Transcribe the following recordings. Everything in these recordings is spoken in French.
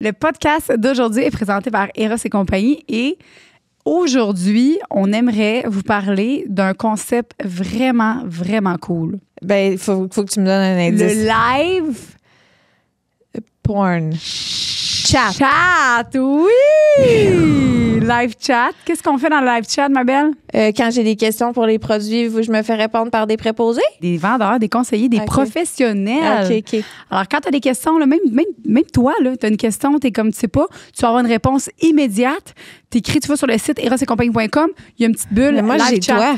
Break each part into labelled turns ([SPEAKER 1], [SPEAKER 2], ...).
[SPEAKER 1] Le podcast d'aujourd'hui est présenté par Eros et compagnie et aujourd'hui, on aimerait vous parler d'un concept vraiment, vraiment cool.
[SPEAKER 2] Ben, il faut que tu me donnes un indice.
[SPEAKER 1] Le live
[SPEAKER 2] porn.
[SPEAKER 1] chat, oui! Live chat. Qu'est-ce qu'on fait dans le live chat, ma belle?
[SPEAKER 2] Quand j'ai des questions pour les produits, je me fais répondre par des préposés?
[SPEAKER 1] Des vendeurs, des conseillers, des professionnels.
[SPEAKER 2] OK.
[SPEAKER 1] Alors, quand tu as des questions, là, même toi, tu as une question, tu es comme tu sais pas, tu vas avoir une réponse immédiate. Tu écris, tu vas sur le site erosetcompagnie.com, il y a une petite bulle.
[SPEAKER 2] Mais moi,
[SPEAKER 1] live
[SPEAKER 2] j'ai
[SPEAKER 1] chat.
[SPEAKER 2] toi.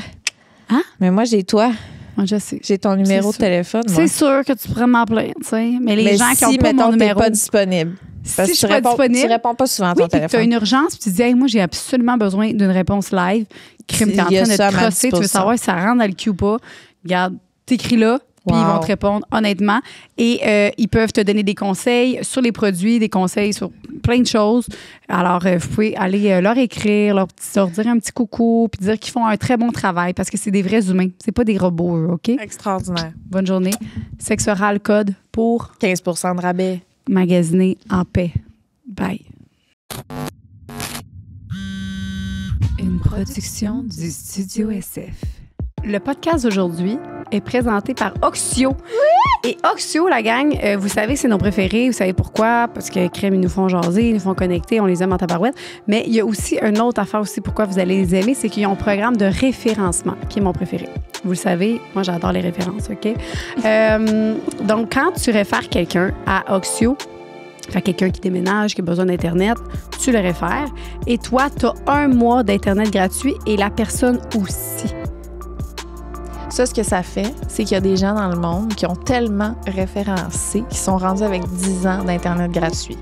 [SPEAKER 1] Hein?
[SPEAKER 2] Mais moi, j'ai toi.
[SPEAKER 1] Moi, je sais.
[SPEAKER 2] J'ai ton numéro de téléphone, moi.
[SPEAKER 1] C'est sûr que tu pourrais m'appeler, tu sais. Mais les gens qui ont pas
[SPEAKER 2] mettons,
[SPEAKER 1] mon numéro.
[SPEAKER 2] t'es pas disponible. Parce
[SPEAKER 1] Si
[SPEAKER 2] que
[SPEAKER 1] je suis pas disponible.
[SPEAKER 2] Tu réponds pas souvent à
[SPEAKER 1] Oui,
[SPEAKER 2] ton
[SPEAKER 1] puis tu as
[SPEAKER 2] téléphone.
[SPEAKER 1] une urgence, puis tu dis, hey, moi, j'ai absolument besoin d'une réponse live. Crime, t'es en
[SPEAKER 2] Il y a
[SPEAKER 1] train de
[SPEAKER 2] ça à
[SPEAKER 1] te
[SPEAKER 2] ma
[SPEAKER 1] crosser, tu veux
[SPEAKER 2] disposition.
[SPEAKER 1] savoir si ça rentre dans le queue ou pas. Regarde, t'écris là, puis ils vont te répondre honnêtement. Et ils peuvent te donner des conseils sur les produits, des conseils sur plein de choses. Alors, vous pouvez aller leur écrire, leur dire un petit coucou, puis dire qu'ils font un très bon travail parce que c'est des vrais humains. C'est pas des robots, eux, OK?
[SPEAKER 2] Extraordinaire.
[SPEAKER 1] Bonne journée. Sexe oral code pour
[SPEAKER 2] 15% de rabais.
[SPEAKER 1] magasiner en paix. Bye. Une production du Studio SF. Le podcast d'aujourd'hui est présenté par Oxio. Et Oxio, la gang, vous savez, c'est nos préférés. Vous savez pourquoi? Parce que crème, ils nous font jaser, ils nous font connecter, on les aime en tabarouette. Mais il y a aussi une autre affaire aussi pourquoi vous allez les aimer, c'est qu'ils ont un programme de référencement, qui est mon préféré. Vous le savez, moi, j'adore les références, OK? Donc, quand tu réfères quelqu'un à Oxio, fait quelqu'un qui déménage, qui a besoin d'Internet, tu le réfères. Et toi, tu as 1 mois d'Internet gratuit et la personne aussi.
[SPEAKER 2] Ça, ce que ça fait, c'est qu'il y a des gens dans le monde qui ont tellement référencé qui sont rendus avec 10 ans d'Internet gratuit.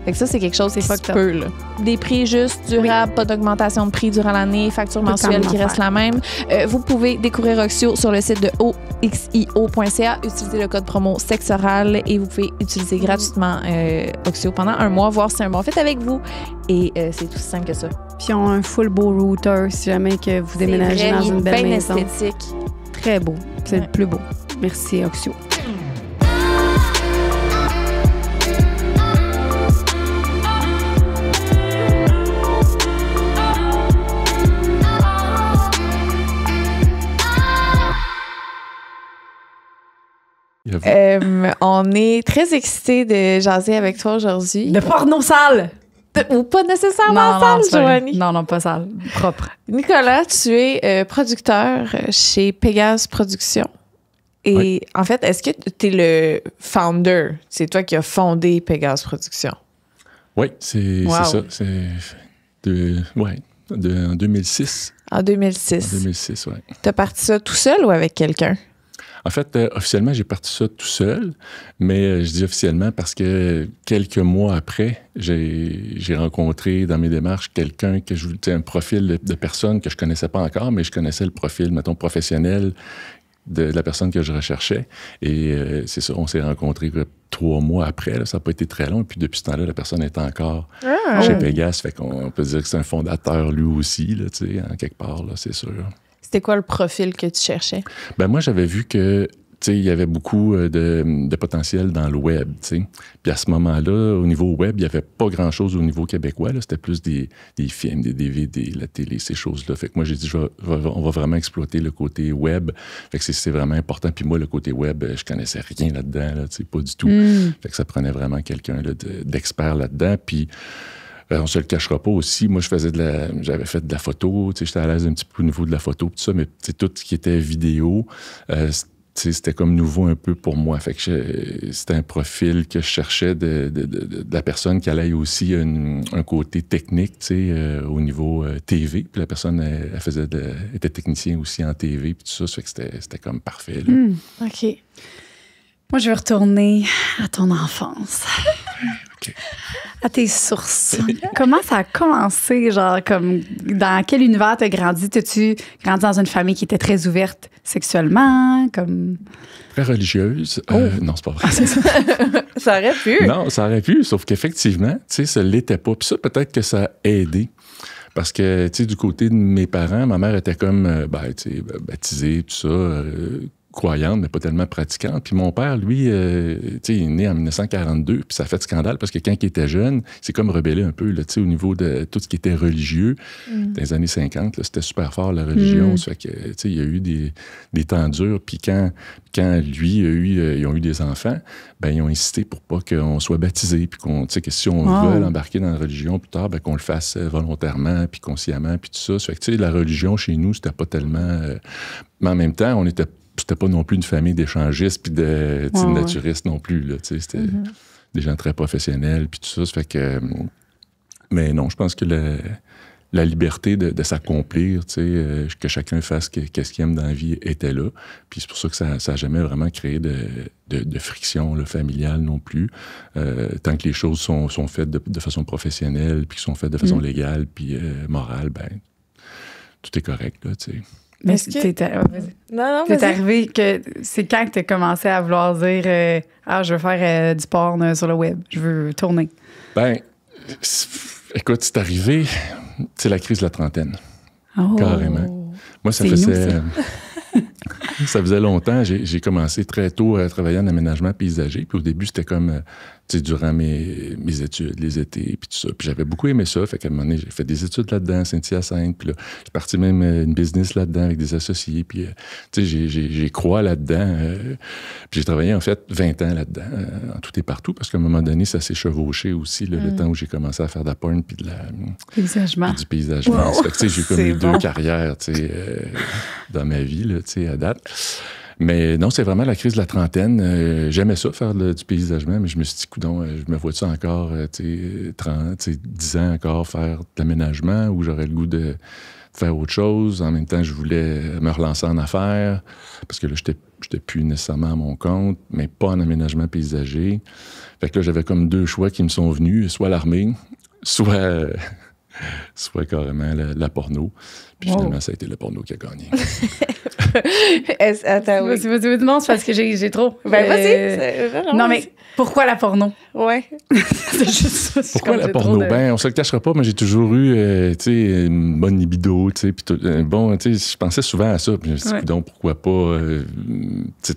[SPEAKER 2] Fait que ça, c'est quelque chose qui se peut, là. Des prix justes, durables, pas d'augmentation de prix durant l'année, facture mensuelle qui reste la même. Vous pouvez découvrir Oxio sur le site de oxio.ca, utiliser le code promo sexoral et vous pouvez utiliser gratuitement Oxio pendant 1 mois, voir si c'est un bon fit avec vous. Et c'est tout simple que ça.
[SPEAKER 1] Puis ils ont un full beau router si jamais que vous déménagez dans une belle maison.
[SPEAKER 2] Esthétique.
[SPEAKER 1] Très beau. C'est le plus beau. Merci, Oxio.
[SPEAKER 2] On est très excités de jaser avec toi aujourd'hui.
[SPEAKER 1] Le porno sale!
[SPEAKER 2] Ou pas nécessairement sale, Joanie.
[SPEAKER 1] Non, pas sale. Propre.
[SPEAKER 2] Nicolas, tu es producteur chez Pégase Productions. Et en fait, est-ce que tu es le founder? C'est toi qui as fondé Pégase Productions.
[SPEAKER 3] Oui, c'est ça. C'est en 2006.
[SPEAKER 2] En 2006.
[SPEAKER 3] En 2006, oui.
[SPEAKER 2] Tu as parti ça tout seul ou avec quelqu'un?
[SPEAKER 3] En fait, officiellement, j'ai parti ça tout seul, mais je dis officiellement parce que quelques mois après, j'ai rencontré dans mes démarches quelqu'un que je voulais, un profil de personne que je connaissais pas encore, mais je connaissais le profil, mettons, professionnel de la personne que je recherchais. Et c'est ça, on s'est rencontrés 3 mois après. Là, ça n'a pas été très long. Et puis depuis ce temps-là, la personne est encore chez Pégase. Fait qu'on peut dire que c'est un fondateur lui aussi, là, en quelque part, là, c'est sûr.
[SPEAKER 2] C'était quoi le profil que tu cherchais?
[SPEAKER 3] Ben moi, j'avais vu que il y avait beaucoup de potentiel dans le web. T'sais. Puis à ce moment-là, au niveau web, il n'y avait pas grand-chose au niveau québécois. Là. C'était plus des films, des DVD, la télé, ces choses-là. Fait que moi, j'ai dit, on va vraiment exploiter le côté web. Fait que c'est vraiment important. Puis moi, le côté web, je connaissais rien là-dedans, là, pas du tout. Fait que ça prenait vraiment quelqu'un là, d'expert là-dedans. Puis on se le cachera pas aussi. Moi, j'avais fait de la photo. J'étais à l'aise un petit peu au niveau de la photo, tout ça, mais tout ce qui était vidéo, c'était comme nouveau un peu pour moi. Fait que c'était un profil que je cherchais de la personne qui allait aussi un côté technique, au niveau TV. Puis la personne, elle était technicien aussi en TV, puis tout ça. Ça fait que c'était comme parfait. Là.
[SPEAKER 2] OK.
[SPEAKER 1] Moi, je vais retourner à ton enfance.
[SPEAKER 3] OK.
[SPEAKER 1] À tes sources. Comment ça a commencé? Genre, comme, dans quel univers t'as grandi? T'as-tu grandi dans une famille qui était très ouverte sexuellement? Comme...
[SPEAKER 3] Très religieuse. Non, c'est pas vrai.
[SPEAKER 2] Ça aurait pu.
[SPEAKER 3] Non, ça aurait pu, sauf qu'effectivement, ça l'était pas. Puis ça, peut-être que ça a aidé. Parce que, du côté de mes parents, ma mère était comme, baptisée, tout ça. croyante, mais pas tellement pratiquante. Puis mon père, lui, il est né en 1942, puis ça a fait scandale parce que quand il était jeune, c'est comme rebellé un peu là, au niveau de tout ce qui était religieux. Dans les années 50, là, c'était super fort, la religion. Ça fait que, il y a eu des temps durs. Puis quand lui, ils ont eu des enfants, ben ils ont insisté pour pas qu'on soit baptisé, puis que si on veut embarquer dans la religion plus tard, ben qu'on le fasse volontairement, puis consciemment, puis tout ça. Ça fait que, la religion chez nous, c'était pas tellement... mais en même temps, c'était pas non plus une famille d'échangistes puis de naturistes non plus. Là, c'était des gens très professionnels puis tout ça. Ça fait que... Mais non, je pense que la liberté de s'accomplir, que chacun fasse qu'est-ce qu'il aime dans la vie était là. Puis c'est pour ça que ça n'a jamais vraiment créé de friction là, familiale non plus. Tant que les choses sont faites de façon professionnelle puis sont faites de façon légale puis morale, ben tout est correct, là, tu sais.
[SPEAKER 1] Mais t'es arrivé que c'est quand que tu as commencé à vouloir dire je veux faire du porn sur le web, je veux tourner? Ben,
[SPEAKER 3] écoute, c'est arrivé, c'est la crise de la trentaine. Carrément. Moi, ça faisait longtemps. J'ai commencé très tôt à travailler en aménagement paysager. Puis au début, c'était comme, durant mes études, les étés, puis tout ça. Puis j'avais beaucoup aimé ça. Fait qu'à un moment donné, j'ai fait des études là-dedans, Saint-Hyacinthe. Puis là, j'ai parti même une business là-dedans avec des associés. Puis, j'ai croix là-dedans. Puis j'ai travaillé, en fait, 20 ans là-dedans, en tout et partout. Parce qu'à un moment donné, ça s'est chevauché aussi, là, le temps où j'ai commencé à faire de la porn puis du paysagement. Ça fait que, j'ai comme eu deux carrières, dans ma vie, là, à date. Mais non, c'est vraiment la crise de la trentaine. J'aimais ça, faire du paysagement, mais je me suis dit, coudonc, je me vois-tu encore, 10 ans encore faire de l'aménagement ou j'aurais le goût de faire autre chose. En même temps, je voulais me relancer en affaires parce que là, j'étais plus nécessairement à mon compte, mais pas en aménagement paysager. Fait que là, j'avais comme deux choix qui me sont venus, soit l'armée, soit carrément la porno. Puis finalement, ça a été le porno qui a gagné.
[SPEAKER 2] Attends, oui.
[SPEAKER 1] Non, c'est parce que j'ai trop.
[SPEAKER 2] Ben, vas-y.
[SPEAKER 1] Non, mais pourquoi la porno?
[SPEAKER 2] Ouais.
[SPEAKER 1] C'est juste ça.
[SPEAKER 3] Pourquoi la porno? Ben, on se le cachera pas, mais j'ai toujours eu, une bonne libido, puis je pensais souvent à ça. Puis je me suis dit, donc, pourquoi pas,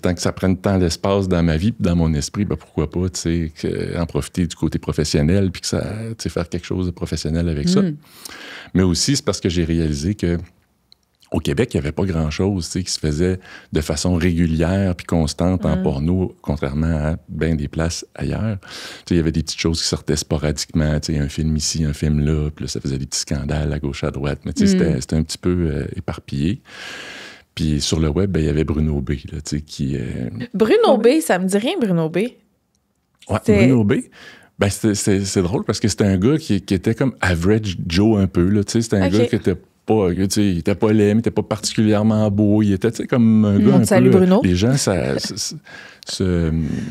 [SPEAKER 3] tant que ça prenne tant d'espace dans ma vie, puis dans mon esprit, ben, pourquoi pas, en profiter du côté professionnel, puis que ça, faire quelque chose de professionnel avec ça. Mais aussi, c'est parce que j'ai réalisé que au Québec, il n'y avait pas grand-chose qui se faisait de façon régulière puis constante en porno, contrairement à bien des places ailleurs. Il y avait des petites choses qui sortaient sporadiquement, un film ici, un film là, puis là, ça faisait des petits scandales à gauche, à droite. Mais c'était un petit peu éparpillé. Puis sur le web, il y avait Bruno B. Là, qui...
[SPEAKER 2] Bruno B, ça me dit rien, Bruno B.
[SPEAKER 3] Ouais, Bruno B. Ben, c'est drôle parce que c'était un gars qui était comme average Joe un peu. Là, c'était un gars qui était pas, il était pas laid, mais il était pas particulièrement beau. Il était comme un gars un peu...
[SPEAKER 2] Bruno.
[SPEAKER 3] Les gens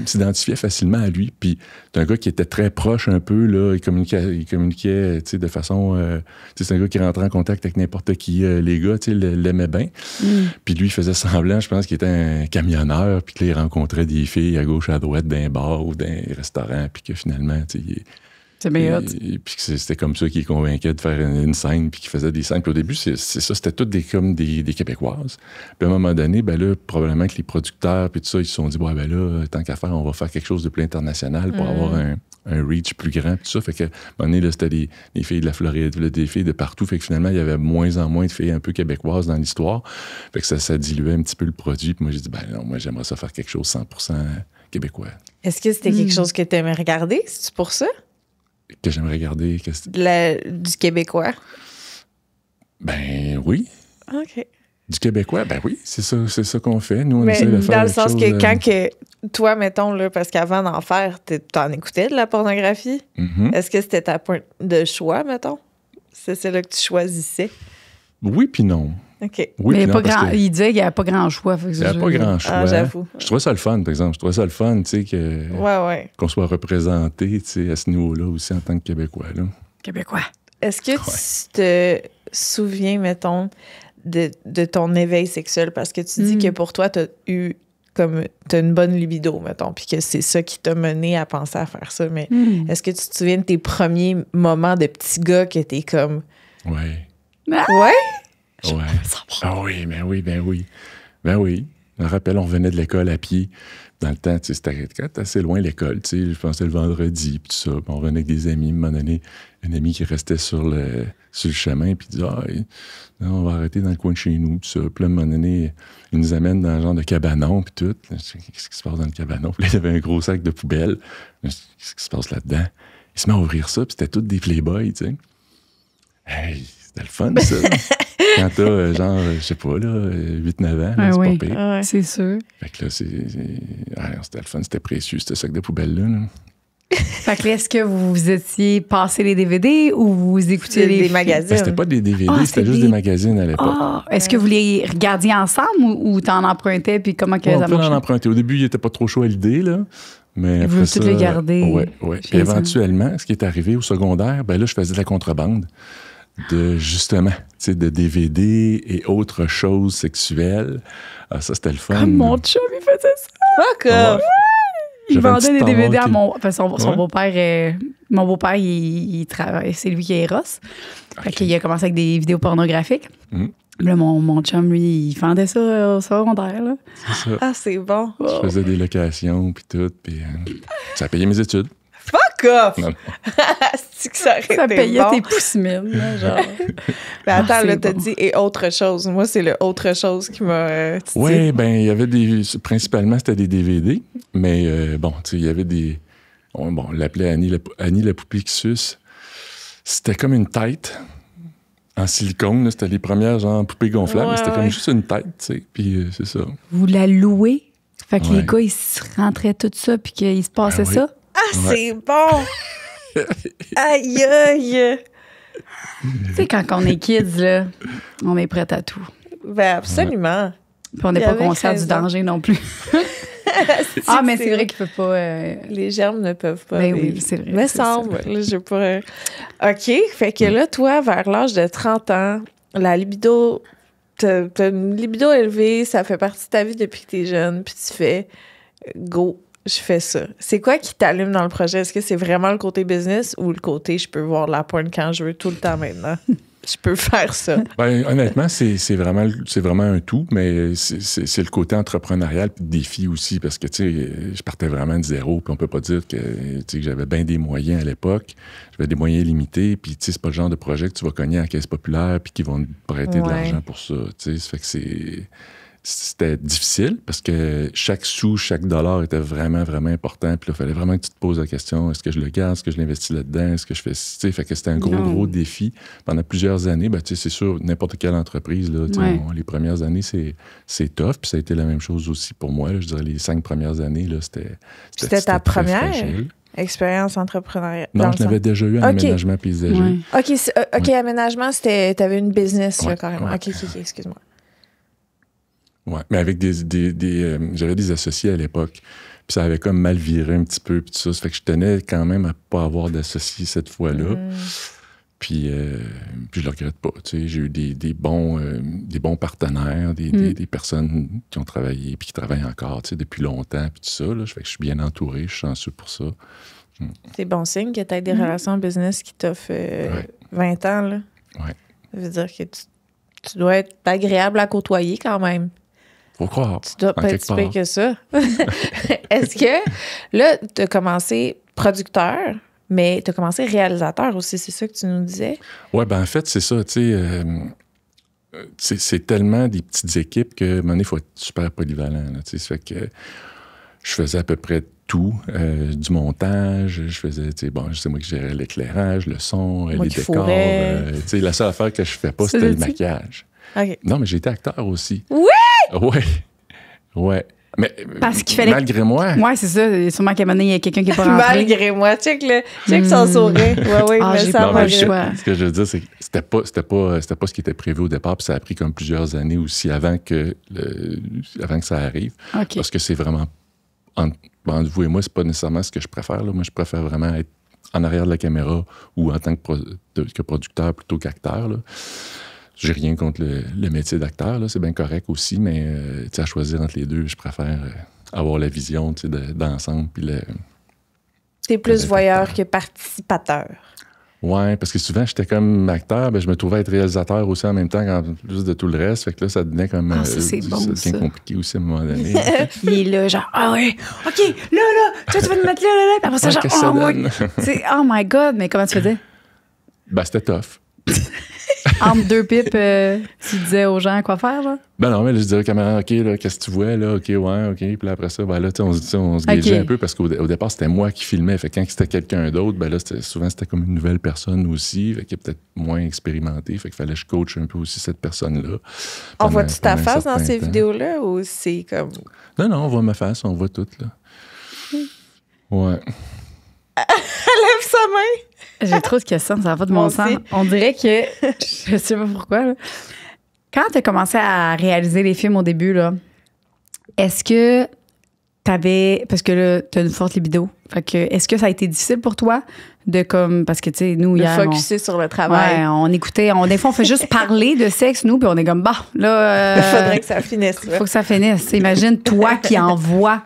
[SPEAKER 3] s'identifiaient facilement à lui. Puis c'est un gars qui était très proche un peu. Là, il communiquait de façon... c'est un gars qui rentrait en contact avec n'importe qui. Les gars l'aimaient bien. Puis lui, il faisait semblant, je pense, qu'il était un camionneur. Puis qu'il rencontrait des filles à gauche, à droite, d'un bar ou d'un restaurant. Puis que finalement,
[SPEAKER 1] c'est bien hot.
[SPEAKER 3] Puis c'était comme ça qu'il convainquait de faire une scène, puis qu'il faisait des scènes. Puis au début, c'est ça, c'était toutes comme des Québécoises. Puis à un moment donné, ben là, probablement que les producteurs, puis tout ça, ils se sont dit, ben là, tant qu'à faire, on va faire quelque chose de plus international pour avoir un reach plus grand, puis tout ça. Fait que, à un moment donné, là, c'était des filles de la Floride, des filles de partout. Fait que finalement, il y avait moins en moins de filles un peu québécoises dans l'histoire. Fait que ça diluait un petit peu le produit. Puis moi, j'ai dit, ben non, moi, j'aimerais ça faire quelque chose 100% québécois.
[SPEAKER 2] Est-ce que c'était quelque chose que tu aimais regarder? C'est-tu pour ça?
[SPEAKER 3] Que j'aimerais regarder.
[SPEAKER 2] Du québécois?
[SPEAKER 3] Ben oui.
[SPEAKER 2] OK.
[SPEAKER 3] Du québécois, ben oui, c'est ça qu'on fait. Nous, on essaie de faire
[SPEAKER 2] dans le sens
[SPEAKER 3] chose,
[SPEAKER 2] que quand que toi, mettons, là, parce qu'avant d'en faire, t'en écoutais de la pornographie. Est-ce que c'était ta point de choix, mettons? C'est là que tu choisissais?
[SPEAKER 3] Oui puis non.
[SPEAKER 2] OK.
[SPEAKER 3] Oui,
[SPEAKER 1] mais il disait qu'il n'y avait pas grand choix.
[SPEAKER 3] Il n'y avait pas grand choix.
[SPEAKER 2] Ah, j'avoue.
[SPEAKER 3] Je trouvais ça le fun, par exemple. Je trouvais ça le fun, tu sais, qu'on soit représenté, tu sais, à ce niveau-là aussi en tant que Québécois, là.
[SPEAKER 1] Québécois.
[SPEAKER 2] Est-ce que tu te souviens, mettons, de ton éveil sexuel? Parce que tu dis que pour toi, t'as une bonne libido, mettons, puis que c'est ça qui t'a mené à penser à faire ça. Mais est-ce que tu te souviens de tes premiers moments de petit gars qui étaient comme...
[SPEAKER 3] Oui.
[SPEAKER 2] Ouais?
[SPEAKER 3] Ouais. Ah oui, ben oui. Ben oui. Je me rappelle, on revenait de l'école à pied. Dans le temps, c'était assez loin l'école. Je pensais le vendredi, puis tout ça. Puis on revenait avec des amis. À un moment donné, un ami qui restait sur le chemin, puis il dit on va arrêter dans le coin de chez nous, tout ça. Puis là, à un moment donné, il nous amène dans un genre de cabanon, puis tout. Qu'est-ce qui se passe dans le cabanon? Puis là, il y avait un gros sac de poubelle. Qu'est-ce qui se passe là-dedans? Il se met à ouvrir ça, puis c'était tous des Playboys, tu sais. Hey, c'était le fun, ça. Quand t'as, je sais pas, là, 8-9 ans, là, c'est pas pire.
[SPEAKER 1] Ouais, c'est sûr.
[SPEAKER 3] Fait que là, c'était le fun, c'était précieux, ce sac de poubelle-là. Là.
[SPEAKER 1] Fait que là, est-ce que vous étiez passé les DVD ou vous écoutiez
[SPEAKER 2] des magazines?
[SPEAKER 3] Ben, c'était pas des DVD, c'était juste des magazines à l'époque.
[SPEAKER 1] Est-ce que vous les regardiez ensemble ou t'en empruntais, puis comment que ça marchait?
[SPEAKER 3] On peut en emprunter. Au début, il était pas trop chaud à l'idée, là. Mais
[SPEAKER 1] vous tous les gardez.
[SPEAKER 3] Oui. Puis éventuellement, ce qui est arrivé au secondaire, ben là, je faisais de la contrebande de, justement, de DVD et autres choses sexuelles. Ah, ça, c'était le fun.
[SPEAKER 1] Comme mon chum, il faisait ça.
[SPEAKER 2] Fuck off!
[SPEAKER 1] Il vendait des DVD à mon... Enfin, son beau-père... mon beau-père, il travaille... C'est lui qui est Eros. Fait qu'il a commencé avec des vidéos pornographiques. Là, mon chum, lui, il vendait ça au secondaire. Là.
[SPEAKER 3] C'est ça.
[SPEAKER 2] Ah, c'est bon.
[SPEAKER 3] Je faisais des locations, puis tout, puis ça payait mes études.
[SPEAKER 2] Fuck off! C'est que ça aurait
[SPEAKER 1] ça
[SPEAKER 2] été
[SPEAKER 1] payait
[SPEAKER 2] bon.
[SPEAKER 1] tes pousse-mines, genre.
[SPEAKER 2] Mais attends, là,
[SPEAKER 1] c'est
[SPEAKER 2] t'as dit « et autre chose ». Moi, c'est le « autre chose » qui m'a...
[SPEAKER 3] Oui, ben il y avait principalement, c'était des DVD, mais bon, tu sais, il y avait des... on l'appelait Annie la poupée qui suce. C'était comme une tête en silicone, là, c'était les premières, genre, poupées gonflables, mais c'était comme juste une tête, tu sais, puis c'est ça.
[SPEAKER 1] Vous la louez? Fait que les gars, ils se rentraient tout ça, puis qu'il se passait ça?
[SPEAKER 2] Ah, c'est bon! Aïe, aïe!
[SPEAKER 1] Tu sais, quand on est kids, là, on est prêt à tout.
[SPEAKER 2] Ben, absolument.
[SPEAKER 1] Puis on n'est pas conscient du danger non plus. Mais c'est vrai qu'il ne peut pas...
[SPEAKER 2] Les germes ne peuvent pas.
[SPEAKER 1] Ben oui, c'est vrai.
[SPEAKER 2] Me semble. Là, je pourrais... OK. Fait que là, toi, vers l'âge de 30 ans, la libido... T'as une libido élevée, ça fait partie de ta vie depuis que t'es jeune, puis tu fais « go ». Je fais ça. C'est quoi qui t'allume dans le projet? Est-ce que c'est vraiment le côté business ou le côté je peux voir la porn quand je veux tout le temps maintenant? Je peux faire ça.
[SPEAKER 3] Ben, honnêtement, c'est vraiment un tout, mais c'est le côté entrepreneurial puis défi aussi, parce que, tu sais, je partais vraiment de zéro, puis on peut pas dire que j'avais bien des moyens à l'époque. J'avais des moyens limités, puis, tu sais, c'est pas le genre de projet que tu vas cogner à la caisse populaire puis qu'ils vont te prêter de l'argent pour ça, tu sais. Ça fait que c'était difficile parce que chaque sou, chaque dollar était vraiment, vraiment important. Puis là, il fallait vraiment que tu te poses la question, est-ce que je le garde, est-ce que je l'investis là-dedans, est-ce que je fais... Tu sais, fait que c'était un gros défi. Pendant plusieurs années, ben, tu sais, c'est sûr, n'importe quelle entreprise, là, les premières années, c'est tough. Puis ça a été la même chose aussi pour moi. Là, je dirais les 5 premières années, là,
[SPEAKER 2] c'était ta première expérience entrepreneuriale?
[SPEAKER 3] Non, je l'avais déjà eu en aménagement paysager.
[SPEAKER 2] OK, aménagement, t'avais une business, là, carrément. OK, excuse-moi.
[SPEAKER 3] Oui, mais avec j'avais des associés à l'époque. Puis ça avait comme mal viré un petit peu, puis tout ça. Ça fait que je tenais quand même à pas avoir d'associés cette fois-là. Puis je le regrette pas. Tu sais, j'ai eu des bons partenaires, des personnes qui ont travaillé, puis qui travaillent encore, tu sais, depuis longtemps, puis tout ça. Là. Ça fait que je suis bien entouré, je suis chanceux pour ça.
[SPEAKER 2] C'est bon signe que tu aies des relations business qui t'offrent 20 ans, là.
[SPEAKER 3] Oui.
[SPEAKER 2] Ça veut dire que tu dois être agréable à côtoyer quand même.
[SPEAKER 3] Faut croire.
[SPEAKER 2] Tu dois pas être si pire que ça. Est-ce que, là, tu as commencé producteur, mais tu as commencé réalisateur aussi, c'est ça que tu nous disais?
[SPEAKER 3] Oui, ben en fait, c'est ça, tu sais, c'est tellement des petites équipes que, à un moment donné, il faut être super polyvalent, tu sais, ça fait que je faisais à peu près tout, du montage, je faisais, tu sais, bon, c'est moi qui gérais l'éclairage, le son, les décors, tu sais, la seule affaire que je fais pas, c'était le maquillage.
[SPEAKER 2] Okay.
[SPEAKER 3] Non, mais j'ai été acteur aussi.
[SPEAKER 2] Oui!
[SPEAKER 3] Ouais. Mais
[SPEAKER 1] parce qu'il fallait...
[SPEAKER 3] malgré moi.
[SPEAKER 1] Oui, c'est ça. Sûrement qu'à un moment donné, il y a quelqu'un qui n'est pas rentré.
[SPEAKER 2] Malgré moi. Check son sourire. Oui,
[SPEAKER 1] j'ai pas le choix.
[SPEAKER 3] Ce que je veux dire, c'est que c'était pas ce qui était prévu au départ, puis ça a pris comme plusieurs années aussi avant que ça arrive.
[SPEAKER 1] Okay.
[SPEAKER 3] Parce que c'est vraiment... Entre vous et moi, c'est pas nécessairement ce que je préfère. Là. Moi, je préfère vraiment être en arrière de la caméra ou en tant que producteur plutôt qu'acteur. Là. J'ai rien contre le métier d'acteur, là, c'est bien correct aussi, mais à choisir entre les deux, je préfère avoir la vision d'ensemble. Puis
[SPEAKER 2] t'es plus voyeur que participateur.
[SPEAKER 3] Ouais, parce que souvent, j'étais comme acteur, ben, je me trouvais être réalisateur aussi en même temps, en plus de tout le reste. Fait que là, ça devenait comme.
[SPEAKER 1] Ça, c'est bon,
[SPEAKER 3] ça devient compliqué aussi à un moment donné.
[SPEAKER 1] Il est là, genre, ah ouais, OK, là, tu vas te mettre là. Puis après ça, genre,
[SPEAKER 3] qu'est-ce que ça
[SPEAKER 1] oh, ouais.
[SPEAKER 3] donne?
[SPEAKER 1] Oh my God, mais comment tu faisais?
[SPEAKER 3] Ben, c'était tough.
[SPEAKER 1] Entre deux pipes, tu disais aux gens quoi faire, genre?
[SPEAKER 3] Ben non, mais là, je disais à la caméra, OK, là, qu'est-ce que tu vois, là? OK, ouais, OK. Puis là, après ça, ben là, on se gageait un peu parce qu'au départ, c'était moi qui filmais. Fait que quand c'était quelqu'un d'autre, ben là, souvent, c'était comme une nouvelle personne aussi, fait qu'il est peut-être moins expérimenté. Fait qu'il fallait que je coach un peu aussi cette personne-là.
[SPEAKER 2] On voit-tu ta face dans ces vidéos-là ou c'est comme...
[SPEAKER 3] Non, on voit ma face, on voit tout, là. Ouais.
[SPEAKER 2] Elle lève sa main!
[SPEAKER 1] J'ai trop de questions, ça n'a pas de bon sens. On dirait que, je sais pas pourquoi, là. Quand tu as commencé à réaliser les films au début, là, est-ce que t'avais, parce que là, t'as une forte libido, fait que, est-ce que ça a été difficile pour toi de comme, parce que tu sais, nous, hier,
[SPEAKER 2] focusser sur le travail.
[SPEAKER 1] Ouais, on écoutait, des fois, on fait juste parler de sexe, nous, puis on est comme, bah, là.
[SPEAKER 2] Il faudrait que ça finisse.
[SPEAKER 1] Faut que ça finisse. Imagine, toi qui envoies,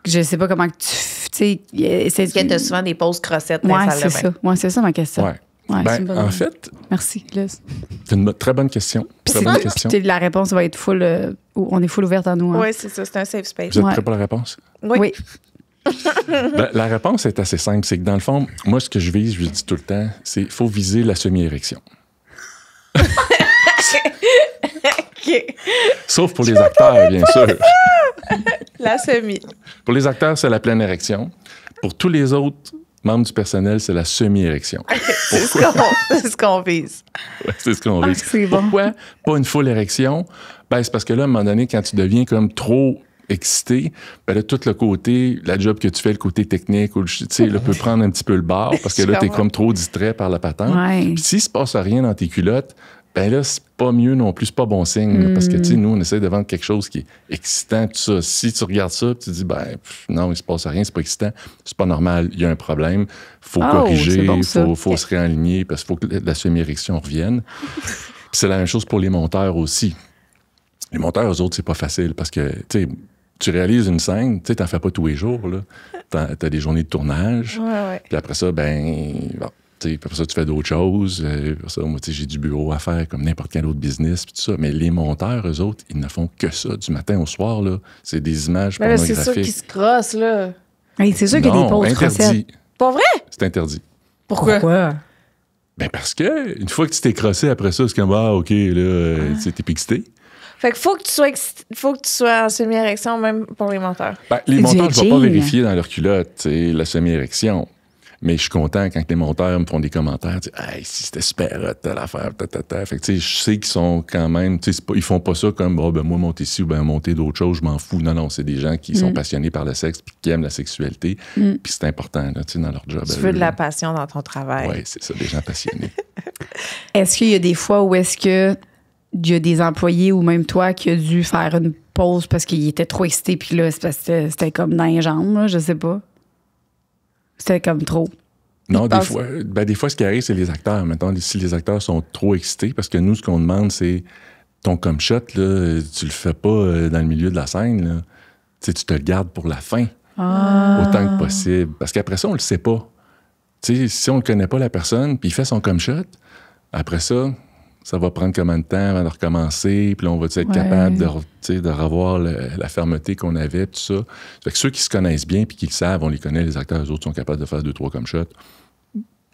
[SPEAKER 1] je sais pas comment que tu sais,
[SPEAKER 2] Est-ce que tu as souvent des pauses crossettes dans
[SPEAKER 1] ouais,
[SPEAKER 2] la salle de bain?
[SPEAKER 1] c'est ça. Ouais, c'est ça ma question.
[SPEAKER 3] Ouais.
[SPEAKER 1] Ouais,
[SPEAKER 3] Ben, en fait,
[SPEAKER 1] merci, Liz.
[SPEAKER 3] c'est une très bonne question. Très bonne question.
[SPEAKER 1] Puis la réponse va être full. On est full ouverte à nous. Hein.
[SPEAKER 2] Oui, c'est ça. C'est un safe space.
[SPEAKER 3] Vous êtes prêts pour la réponse?
[SPEAKER 1] Oui.
[SPEAKER 3] Ben, la réponse est assez simple. C'est que dans le fond, moi, ce que je vise, je le dis tout le temps, c'est qu'il faut viser la semi-érection.
[SPEAKER 2] OK.
[SPEAKER 3] Sauf pour les acteurs, bien sûr.
[SPEAKER 2] La semi.
[SPEAKER 3] Pour les acteurs, c'est la pleine érection. Pour tous les autres membres du personnel, c'est la semi-érection.
[SPEAKER 2] C'est ce qu'on vise.
[SPEAKER 3] Ouais, c'est ce qu'on vise.
[SPEAKER 1] C'est bon.
[SPEAKER 3] Pourquoi pas une full érection? Ben, c'est parce que là, à un moment donné, quand tu deviens comme trop excité, ben là, tout le côté, la job que tu fais, le côté technique, ou, tu sais, là, peut prendre un petit peu le bord parce que là, t'es comme trop distrait par la patente.
[SPEAKER 1] Ouais.
[SPEAKER 3] Puis s'il se passe rien dans tes culottes, ben là, c'est pas mieux non plus, c'est pas bon signe. Là, parce que, tu sais, nous, on essaie de vendre quelque chose qui est excitant, tout ça. Si tu regardes ça, tu te dis, non, il se passe rien, c'est pas excitant, c'est pas normal, il y a un problème, faut corriger, faut se réaligner, parce qu'il faut que la semi-érection revienne. Puis c'est la même chose pour les monteurs aussi. Les monteurs, eux autres, c'est pas facile, parce que, tu sais, tu réalises une scène, tu sais, t'en fais pas tous les jours, là. T'as des journées de tournage.
[SPEAKER 2] Ouais.
[SPEAKER 3] Puis après ça, après ça, tu fais d'autres choses. Après ça, moi, j'ai du bureau à faire comme n'importe quel autre business, puis tout ça. Mais les monteurs, eux autres, ils ne font que ça du matin au soir, là. C'est des images pornographiques.
[SPEAKER 2] C'est sûr qu'ils se crossent, là.
[SPEAKER 1] Hey, c'est sûr qu'il y a des pauses
[SPEAKER 3] interdit.
[SPEAKER 2] Pas vrai?
[SPEAKER 3] C'est interdit.
[SPEAKER 2] Pourquoi?
[SPEAKER 3] Ben parce que une fois que tu t'es crossé après ça, c'est comme, OK, là, t'es pixité.
[SPEAKER 2] Fait que faut que tu sois en semi-érection, même pour les monteurs.
[SPEAKER 3] Ben, les monteurs, je ne vais pas vérifier dans leur culotte, la semi-érection. Mais je suis content quand les monteurs me font des commentaires. Hey, si c'était super hot, telle affaire, Fait que, je sais qu'ils sont quand même. Ils font pas ça comme, moi, monter ici ou monter d'autres choses, je m'en fous. Non, c'est des gens qui sont passionnés par le sexe puis qui aiment la sexualité. Puis c'est important, là, dans leur job.
[SPEAKER 2] Tu veux de la passion dans ton travail.
[SPEAKER 3] Oui, c'est ça, des gens passionnés.
[SPEAKER 1] Est-ce qu'il y a des fois où est-ce que il y a des employés ou même toi qui a dû faire une pause parce qu'il était trop excité puis là, c'était comme dans les jambes, là, je sais pas. C'était comme trop.
[SPEAKER 3] Non, des fois, ce qui arrive, c'est les acteurs. Mettons, si les acteurs sont trop excités, parce que nous, ce qu'on demande, c'est ton come shot, là, tu le fais pas dans le milieu de la scène. Là. Tu te le gardes pour la fin, autant que possible. Parce qu'après ça, on le sait pas. T'sais, si on ne connaît pas la personne, puis il fait son come shot, après ça va prendre combien de temps avant de recommencer, puis là, on va être capable de revoir la fermeté qu'on avait, tout ça. Fait que ceux qui se connaissent bien puis qui le savent, on les connaît, les acteurs, les autres sont capables de faire 2-3 come shots.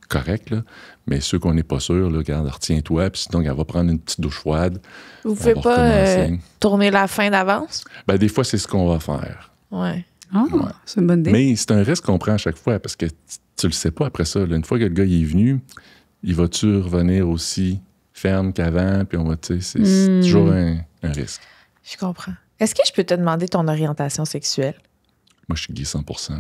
[SPEAKER 3] Correct, là. Mais ceux qu'on n'est pas sûr, là, regarde, retiens-toi, puis sinon, elle va prendre une petite douche froide.
[SPEAKER 2] Vous pouvez pas tourner la fin d'avance?
[SPEAKER 3] Ben, des fois, c'est ce qu'on va faire.
[SPEAKER 2] Ouais.
[SPEAKER 1] C'est une bonne idée.
[SPEAKER 3] Mais c'est un risque qu'on prend à chaque fois, parce que tu le sais pas après ça. Là. Une fois que le gars il est venu, il va-tu revenir aussi ferme qu'avant, puis on va, tu sais, c'est toujours un risque.
[SPEAKER 2] Je comprends. Est-ce que je peux te demander ton orientation sexuelle?
[SPEAKER 3] Moi, je suis gay 100%.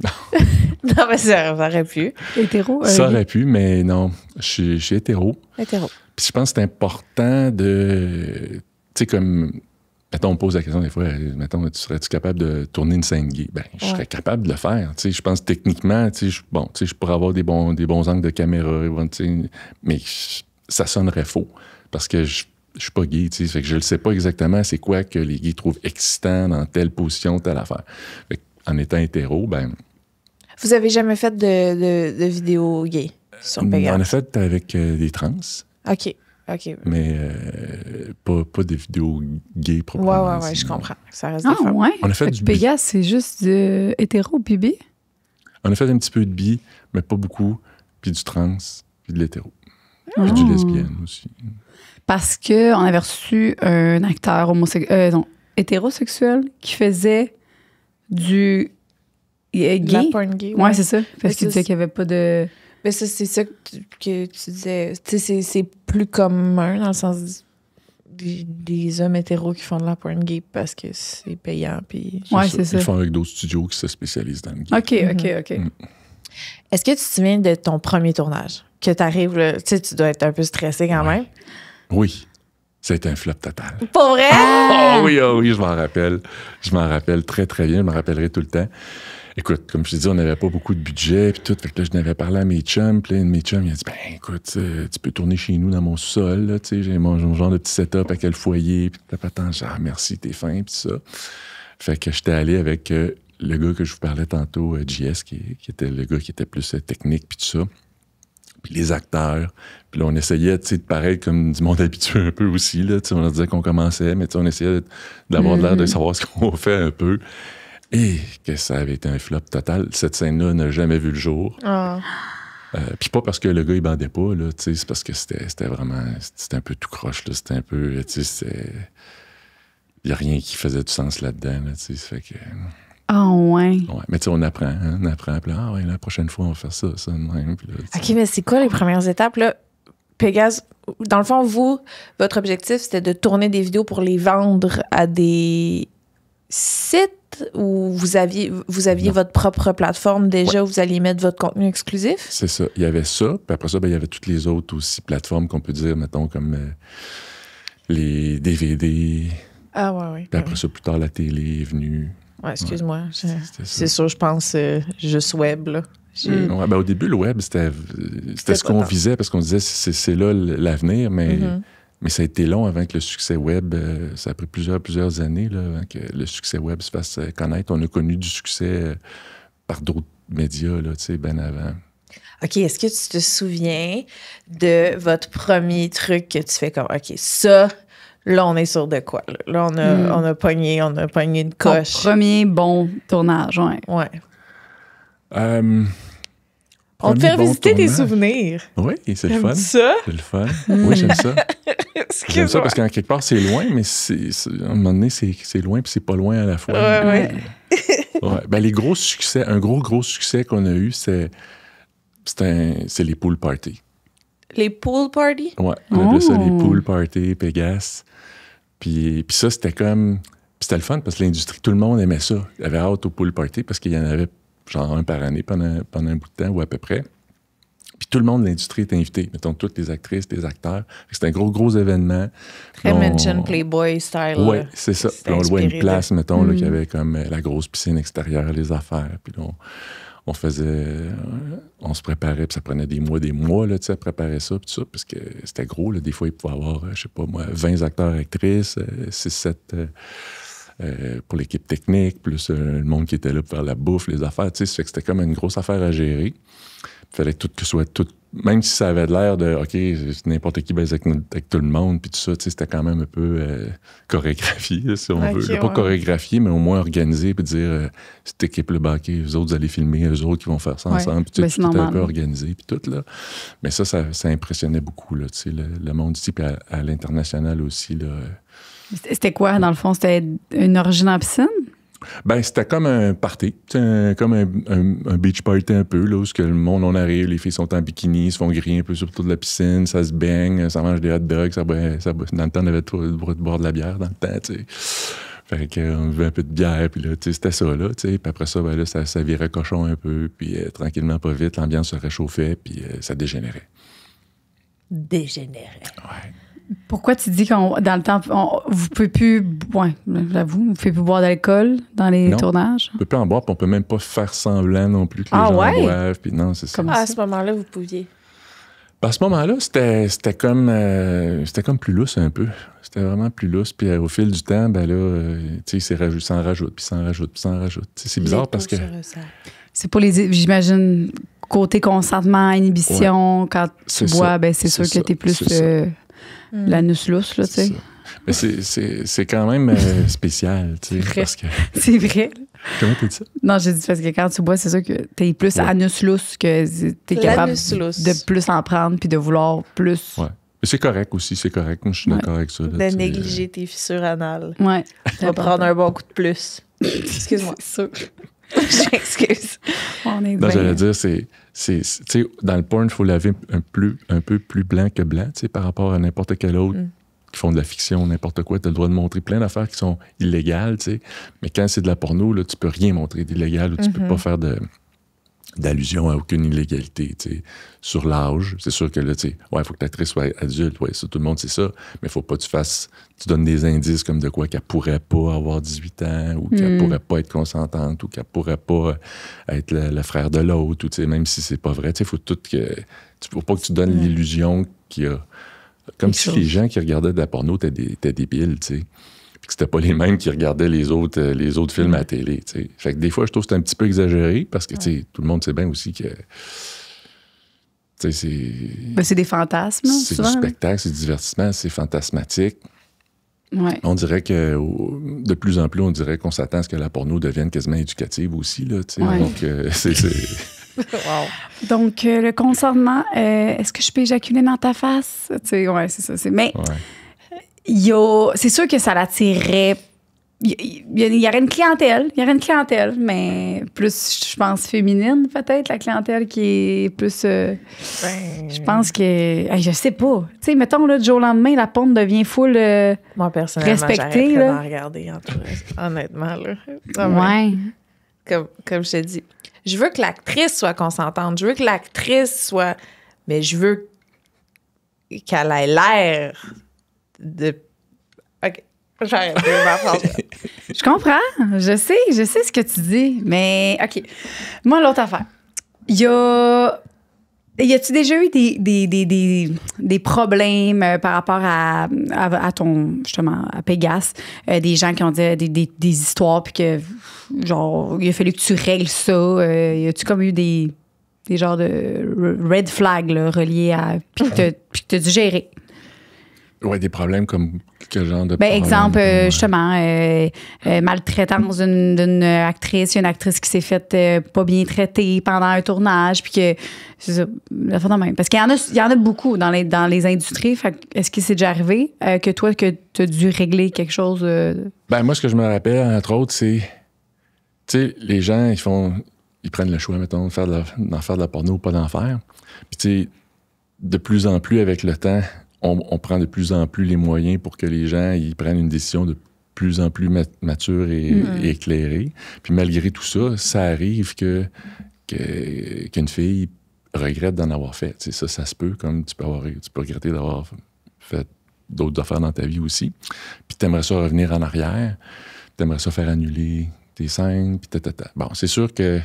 [SPEAKER 2] Non, mais ça aurait pu.
[SPEAKER 1] Hétéro?
[SPEAKER 3] Ça aurait pu, mais non. Je suis hétéro.
[SPEAKER 2] Hétéro.
[SPEAKER 3] Puis je pense que c'est important de... Tu sais, comme... Mettons, on me pose la question des fois, mettons, serais-tu capable de tourner une scène gay? Ben, je serais capable de le faire. Tu sais, je pense techniquement, tu sais, je pourrais avoir des bons angles de caméra, tu sais, mais ça sonnerait faux. Parce que je suis pas gay, tu sais. Fait que je ne sais pas exactement c'est quoi que les gays trouvent excitant dans telle position, telle affaire. Fait en étant hétéro, ben...
[SPEAKER 2] Vous avez jamais fait de vidéo gay? sur Pégase?
[SPEAKER 3] On a fait avec des trans,
[SPEAKER 2] OK.
[SPEAKER 3] mais pas des vidéos gays proprement.
[SPEAKER 2] Ouais, je
[SPEAKER 3] non.
[SPEAKER 2] comprends. Ça reste des femmes.
[SPEAKER 1] Ouais.
[SPEAKER 3] On a fait du bi.
[SPEAKER 1] Pégase, c'est juste du hétéro puis bi?
[SPEAKER 3] On a fait un petit peu de bi, mais pas beaucoup, puis du trans, puis de l'hétéro. Puis du lesbienne aussi.
[SPEAKER 1] Parce qu'on avait reçu un acteur hétérosexuel qui faisait du gay.
[SPEAKER 2] La porn gay.
[SPEAKER 1] Ouais, c'est ça. Parce
[SPEAKER 2] Mais
[SPEAKER 1] qu'il disait qu'il n'y avait pas de...
[SPEAKER 2] Mais ça, c'est ça que tu disais. Tu sais, c'est plus commun dans le sens des hommes hétéros qui font de la porn gay parce que c'est payant. Puis...
[SPEAKER 1] Ouais, c'est ça.
[SPEAKER 3] Ils font avec d'autres studios qui se spécialisent dans le gay.
[SPEAKER 1] OK.
[SPEAKER 2] Est-ce que tu te souviens de ton premier tournage? Que tu arrives, tu sais, tu dois être un peu stressé quand même.
[SPEAKER 3] Oui. Ça a été un flop total.
[SPEAKER 2] Pour vrai?
[SPEAKER 3] Oh oui, je m'en rappelle. Je m'en rappelle très, très bien. Je m'en rappellerai tout le temps. Écoute, comme je te dis, on n'avait pas beaucoup de budget puis tout. Fait que là, je n'avais parlé à mes chums. Puis là, un de mes chums, il a dit, ben écoute, tu peux tourner chez nous dans mon sol. Là, tu sais, j'ai mon genre de petit setup avec le foyer. Puis attends, genre, merci, t'es fin, puis ça. Fait que j'étais allé avec le gars que je vous parlais tantôt, JS, qui était le gars qui était plus technique, puis tout ça. Puis les acteurs. Puis là, on essayait, tu sais, de paraître comme du monde habitué un peu aussi, là. Tu sais, on leur disait qu'on commençait, mais tu sais, on essayait d'avoir l'air de savoir ce qu'on fait un peu. Et que ça avait été un flop total. Cette scène-là n'a jamais vu le jour. Puis pas parce que le gars, il bandait pas, là, tu sais, c'est parce que c'était vraiment... C'était un peu tout croche, là. C'était un peu, tu sais, il n'y a rien qui faisait du sens là-dedans, là, tu sais, ça fait que...
[SPEAKER 1] Ah, ouais.
[SPEAKER 3] Ouais, mais tu sais, on apprend. Puis là, la prochaine fois, on va faire ça de même. Puis là,
[SPEAKER 2] OK, mais c'est quoi les premières étapes, là? Pégase, dans le fond, votre objectif, c'était de tourner des vidéos pour les vendre à des sites où vous aviez votre propre plateforme déjà, où vous alliez mettre votre contenu exclusif?
[SPEAKER 3] C'est ça. Il y avait ça. Puis après ça, il y avait toutes les autres aussi plateformes qu'on peut dire, mettons, comme les DVD.
[SPEAKER 2] Ah, ouais.
[SPEAKER 3] Puis après ça, plus tard, la télé est venue.
[SPEAKER 2] Ouais, excuse-moi.
[SPEAKER 3] C'était
[SPEAKER 2] C'est sûr, je pense juste web, là.
[SPEAKER 3] Ouais, ben, au début, le web, c'était ce qu'on visait, parce qu'on disait c'est là l'avenir, mais ça a été long avant que le succès web, ça a pris plusieurs années là, avant que le succès web se fasse connaître. On a connu du succès par d'autres médias, là, tu sais, bien avant.
[SPEAKER 2] OK, est-ce que tu te souviens de votre premier truc que tu fais comme, OK, ça... Là, on est sûr de quoi? Là, on a pogné une coche.
[SPEAKER 1] Ton premier bon tournage, ouais.
[SPEAKER 2] Ouais. On te fait revisiter tes souvenirs.
[SPEAKER 3] Oui, c'est le fun.
[SPEAKER 2] Ça?
[SPEAKER 3] C'est le fun. Oui, j'aime ça. J'aime ça parce qu'en quelque part, c'est loin, mais à un moment donné, c'est loin puis c'est pas loin à la fois.
[SPEAKER 2] Ouais.
[SPEAKER 3] Ouais. Ben, les gros succès, un gros succès qu'on a eu, c'est les pool parties.
[SPEAKER 2] Les pool parties?
[SPEAKER 3] Ouais, on appelait ça les pool parties, Pégase. Puis ça, c'était comme... C'était le fun parce que l'industrie, tout le monde aimait ça. Il avait hâte au pool party parce qu'il y en avait genre un par année pendant un bout de temps ou à peu près. Puis tout le monde de l'industrie était invité. Mettons, toutes les actrices, les acteurs. C'était un gros événement.
[SPEAKER 2] Très Mention Playboy style.
[SPEAKER 3] Oui, c'est ça. Puis on louait une place, mettons, là, qui avait comme la grosse piscine extérieure, les affaires. Puis là, on se préparait, puis ça prenait des mois là, à préparer ça, puis tout ça, parce que c'était gros, là. Des fois, il pouvait y avoir, je sais pas moi, 20 acteurs, actrices, 6-7 pour l'équipe technique, plus le monde qui était là pour faire la bouffe, les affaires, tu sais, ça fait que c'était comme une grosse affaire à gérer. Il fallait que tout soit tout, même si ça avait l'air de, OK, n'importe qui baise avec tout le monde, puis tout ça, tu sais, c'était quand même un peu chorégraphié, là, si on veut. Pas chorégraphié, mais au moins organisé, puis dire, cette équipe-là, baquée, eux autres, vous allez filmer, eux autres qui vont faire ça ensemble, puis tout est un peu organisé, puis tout, là. Mais ça impressionnait beaucoup, là, tu sais, le monde ici, puis à l'international aussi, là.
[SPEAKER 1] C'était quoi, dans le fond? C'était une origine en piscine?
[SPEAKER 3] Ben, c'était comme un party, comme un beach party un peu, là, où le monde, on arrive, les filles sont en bikini, se font griller un peu sur le tour de la piscine, ça se baigne, ça mange des hot dogs, dans le temps, on avait le droit de boire de la bière, dans le temps, tu sais. Fait qu'on buvait un peu de bière, puis là, tu sais, c'était ça, là, tu sais. Puis après ça, ben là, ça virait cochon un peu, puis tranquillement, pas vite, l'ambiance se réchauffait, puis ça dégénérait.
[SPEAKER 2] Dégénérait.
[SPEAKER 3] Ouais.
[SPEAKER 1] Pourquoi tu dis dans le temps, vous pouvez plus, j'avoue, vous pouvez plus boire d'alcool dans les tournages?
[SPEAKER 3] On peut plus en boire, puis on peut même pas faire semblant non plus que les gens boivent. Puis non, c'est ça.
[SPEAKER 2] À ce moment-là, vous pouviez?
[SPEAKER 3] À ce moment-là, c'était comme plus lousse un peu. C'était vraiment plus lousse. Puis au fil du temps, ben là, tu sais, s'en rajoute. C'est bizarre parce que...
[SPEAKER 1] C'est pour j'imagine, côté consentement, inhibition, quand tu bois, ben c'est sûr que t'es plus l'anus lousse, là, tu sais.
[SPEAKER 3] Mais c'est quand même spécial, tu sais, parce que...
[SPEAKER 1] C'est vrai.
[SPEAKER 3] Comment t'as dit ça?
[SPEAKER 1] Non, j'ai dit parce que quand tu bois, c'est sûr que t'es plus anus lousse, que t'es capable de plus en prendre puis de vouloir plus.
[SPEAKER 3] Ouais. Mais c'est correct aussi, c'est correct. Je suis d'accord avec ça. Là,
[SPEAKER 2] de négliger tes fissures anales.
[SPEAKER 1] Ouais.
[SPEAKER 2] Tu vas prendre un bon coup de plus. Excuse-moi.
[SPEAKER 1] C'est sûr.
[SPEAKER 2] J'excuse.
[SPEAKER 1] On est
[SPEAKER 3] non, j'allais dire, tu sais, dans le porn, il faut laver un peu plus blanc que blanc, tu sais, par rapport à n'importe quel autre qui font de la fiction, n'importe quoi. Tu as le droit de montrer plein d'affaires qui sont illégales, tu sais. Mais quand c'est de la porno, là, tu peux rien montrer d'illégal ou tu peux pas faire d'allusion à aucune illégalité, tu sais. Sur l'âge, c'est sûr que là, tu sais, il faut que l'actrice soit adulte, ça, tout le monde sait ça, mais il faut pas que tu donnes des indices comme de quoi qu'elle pourrait pas avoir 18 ans ou qu'elle pourrait pas être consentante ou qu'elle pourrait pas être le frère de l'autre, ou tu sais, même si c'est pas vrai, tu sais, faut faut pas que tu donnes l'illusion qu'il y a... Comme si les gens qui regardaient de la porno étaient débiles, tu sais. Puis que c'était pas les mêmes qui regardaient les autres films à la télé, tu sais. Fait que des fois, je trouve que c'est un petit peu exagéré parce que, tu sais, tout le monde sait bien aussi que... Tu sais,
[SPEAKER 1] c'est des fantasmes,
[SPEAKER 3] c'est
[SPEAKER 1] souvent,
[SPEAKER 3] du spectacle, c'est du divertissement, c'est fantasmatique.
[SPEAKER 1] Ouais.
[SPEAKER 3] On dirait que, de plus en plus, on dirait qu'on s'attend à ce que la porno devienne quasiment éducative aussi, là, tu sais.
[SPEAKER 1] Ouais.
[SPEAKER 3] Donc, c'est...
[SPEAKER 2] Wow.
[SPEAKER 1] Donc, le consentement, est-ce que je peux éjaculer dans ta face? Tu sais, ouais, c'est ça. Mais c'est sûr que ça l'attirerait. Il y aurait une clientèle, mais plus, je pense, féminine, peut-être, la clientèle qui est plus... je pense que... je sais pas. Tu sais, mettons, là, du jour au lendemain, la ponte devient full
[SPEAKER 2] moi, personnellement,
[SPEAKER 1] respectée.
[SPEAKER 2] J'arrêterais d'en regarder, honnêtement. Là.
[SPEAKER 1] Ouais.
[SPEAKER 2] Comme je t'ai dit, je veux que l'actrice soit consentante. Je veux que l'actrice soit... Mais je veux qu'elle ait l'air de... OK. J'arrête de ma phrase.
[SPEAKER 1] Je comprends. Je sais ce que tu dis. Mais, OK. Moi, l'autre affaire. Y a-tu déjà eu des problèmes par rapport à ton, justement, à Pégase? Des gens qui ont dit des histoires, puis que, genre, il a fallu que tu règles ça. Y a-tu comme eu des genres de red flags, là, reliés à. Puis que t'as dû gérer?
[SPEAKER 3] Ouais, des problèmes comme quel genre de problème?
[SPEAKER 1] Exemple, justement, maltraitance d'une actrice. Il y a une actrice qui s'est faite pas bien traiter pendant un tournage, puis que c'est ça, la fin de même. Parce qu'il y en a beaucoup dans les industries. Fait, est-ce que c'est déjà arrivé que toi, que tu as dû régler quelque chose?
[SPEAKER 3] Ben, moi, ce que je me rappelle, entre autres, c'est, tu sais, les gens, ils prennent le choix, mettons, d'en faire de la porno ou pas d'en faire. Puis, tu sais, de plus en plus, avec le temps, on prend de plus en plus les moyens pour que les gens ils prennent une décision de plus en plus mature et éclairée. Puis malgré tout ça, ça arrive qu'une fille regrette d'en avoir fait. Tu sais, ça se peut, comme tu peux regretter d'avoir fait d'autres affaires dans ta vie aussi. Puis tu aimerais ça revenir en arrière, tu aimerais ça faire annuler tes scènes, puis Bon, c'est sûr que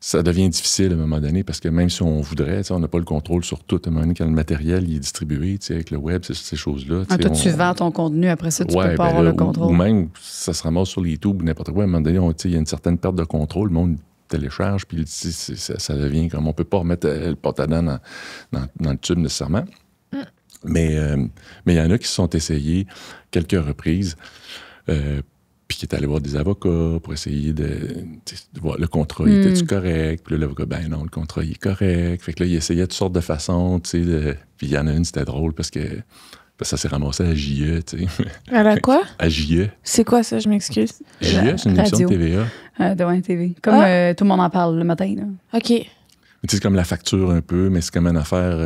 [SPEAKER 3] ça devient difficile à un moment donné parce que même si on voudrait, on n'a pas le contrôle sur tout. À un moment donné, quand le matériel il est distribué avec le web, ces choses-là.
[SPEAKER 1] Toi, tu vends ton contenu, après ça, tu peux pas avoir le contrôle.
[SPEAKER 3] Ou même, ça se ramasse sur YouTube ou n'importe quoi. À un moment donné, il y a une certaine perte de contrôle. Le monde télécharge, puis ça devient comme... On peut pas remettre le porte-à-dents dans le tube nécessairement. Mais il y en a qui se sont essayés quelques reprises puis qui est allé voir des avocats pour essayer de voir le contrat, était-tu correct? Puis là, l'avocat, ben non, le contrat, il est correct. Fait que là, il essayait toutes sortes de façons, tu sais. Puis il y en a une, c'était drôle parce que ça s'est ramassé à JE, tu sais.
[SPEAKER 2] À la quoi?
[SPEAKER 3] À JE.
[SPEAKER 2] C'est quoi ça? Je m'excuse.
[SPEAKER 3] JE, c'est une émission de TVA.
[SPEAKER 1] De TV. Comme tout le monde en parle le matin, là.
[SPEAKER 2] OK.
[SPEAKER 3] C'est comme la facture un peu, mais c'est comme une affaire,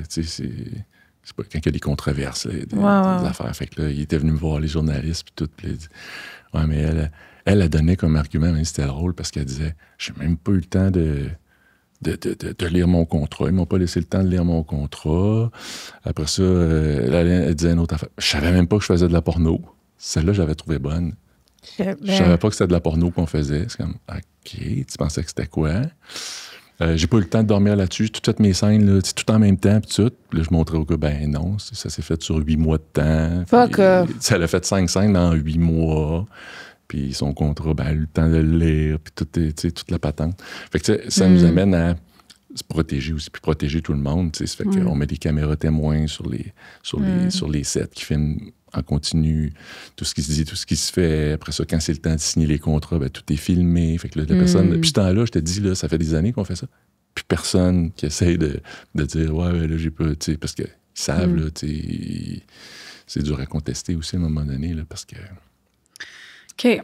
[SPEAKER 3] tu sais, c'est pas quand il y a des controverses, là, des affaires. Fait que là, il était venu me voir, les journalistes, puis tout. Puis il dit, ouais, mais elle a donné comme argument, mais c'était drôle, parce qu'elle disait, j'ai même pas eu le temps de lire mon contrat. Ils m'ont pas laissé le temps de lire mon contrat. Après ça, elle disait une autre affaire. Je savais même pas que je faisais de la porno. Celle-là, j'avais trouvé bonne. Je savais pas que c'était de la porno qu'on faisait. C'est comme, OK, tu pensais que c'était quoi? J'ai pas eu le temps de dormir là-dessus. Toutes mes scènes, là, tout en même temps, puis tout. Puis là, je montrais au gars, ben non, ça s'est fait sur 8 mois de temps.
[SPEAKER 2] Fuck off.
[SPEAKER 3] Ça l'a fait 5 scènes en 8 mois. Puis son contrat, ben, elle a eu le temps de le lire, puis toute la patente. Fait que ça nous amène à se protéger aussi, puis protéger tout le monde. Ça fait qu'on met des caméras témoins sur les sets qui filment en continu tout ce qui se dit, tout ce qui se fait. Après ça, quand c'est le temps de signer les contrats, ben, tout est filmé. Fait que là, la personne... Puis ce temps-là, je te dis, là, ça fait des années qu'on fait ça. Puis personne qui essaye de dire « Ouais, là, j'ai pas... » parce qu'ils savent, là, c'est dur à contester aussi à un moment donné, là, parce que...
[SPEAKER 1] OK.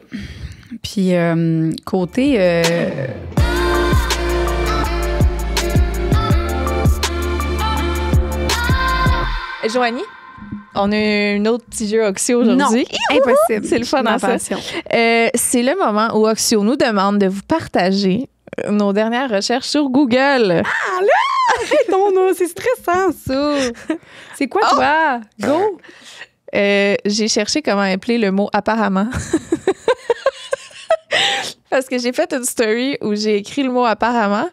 [SPEAKER 1] Puis, côté...
[SPEAKER 2] Joanie, on a un autre petit jeu Oxio aujourd'hui.
[SPEAKER 1] Non, impossible.
[SPEAKER 2] C'est le fun
[SPEAKER 1] Ma
[SPEAKER 2] en ça.
[SPEAKER 1] passion.
[SPEAKER 2] C'est le moment où Oxio nous demande de vous partager nos dernières recherches sur Google.
[SPEAKER 1] Ah là! Non, c'est stressant, ça. C'est quoi, toi? Go!
[SPEAKER 2] J'ai cherché comment appeler le mot « apparemment ». Parce que j'ai fait une story où j'ai écrit le mot « apparemment ».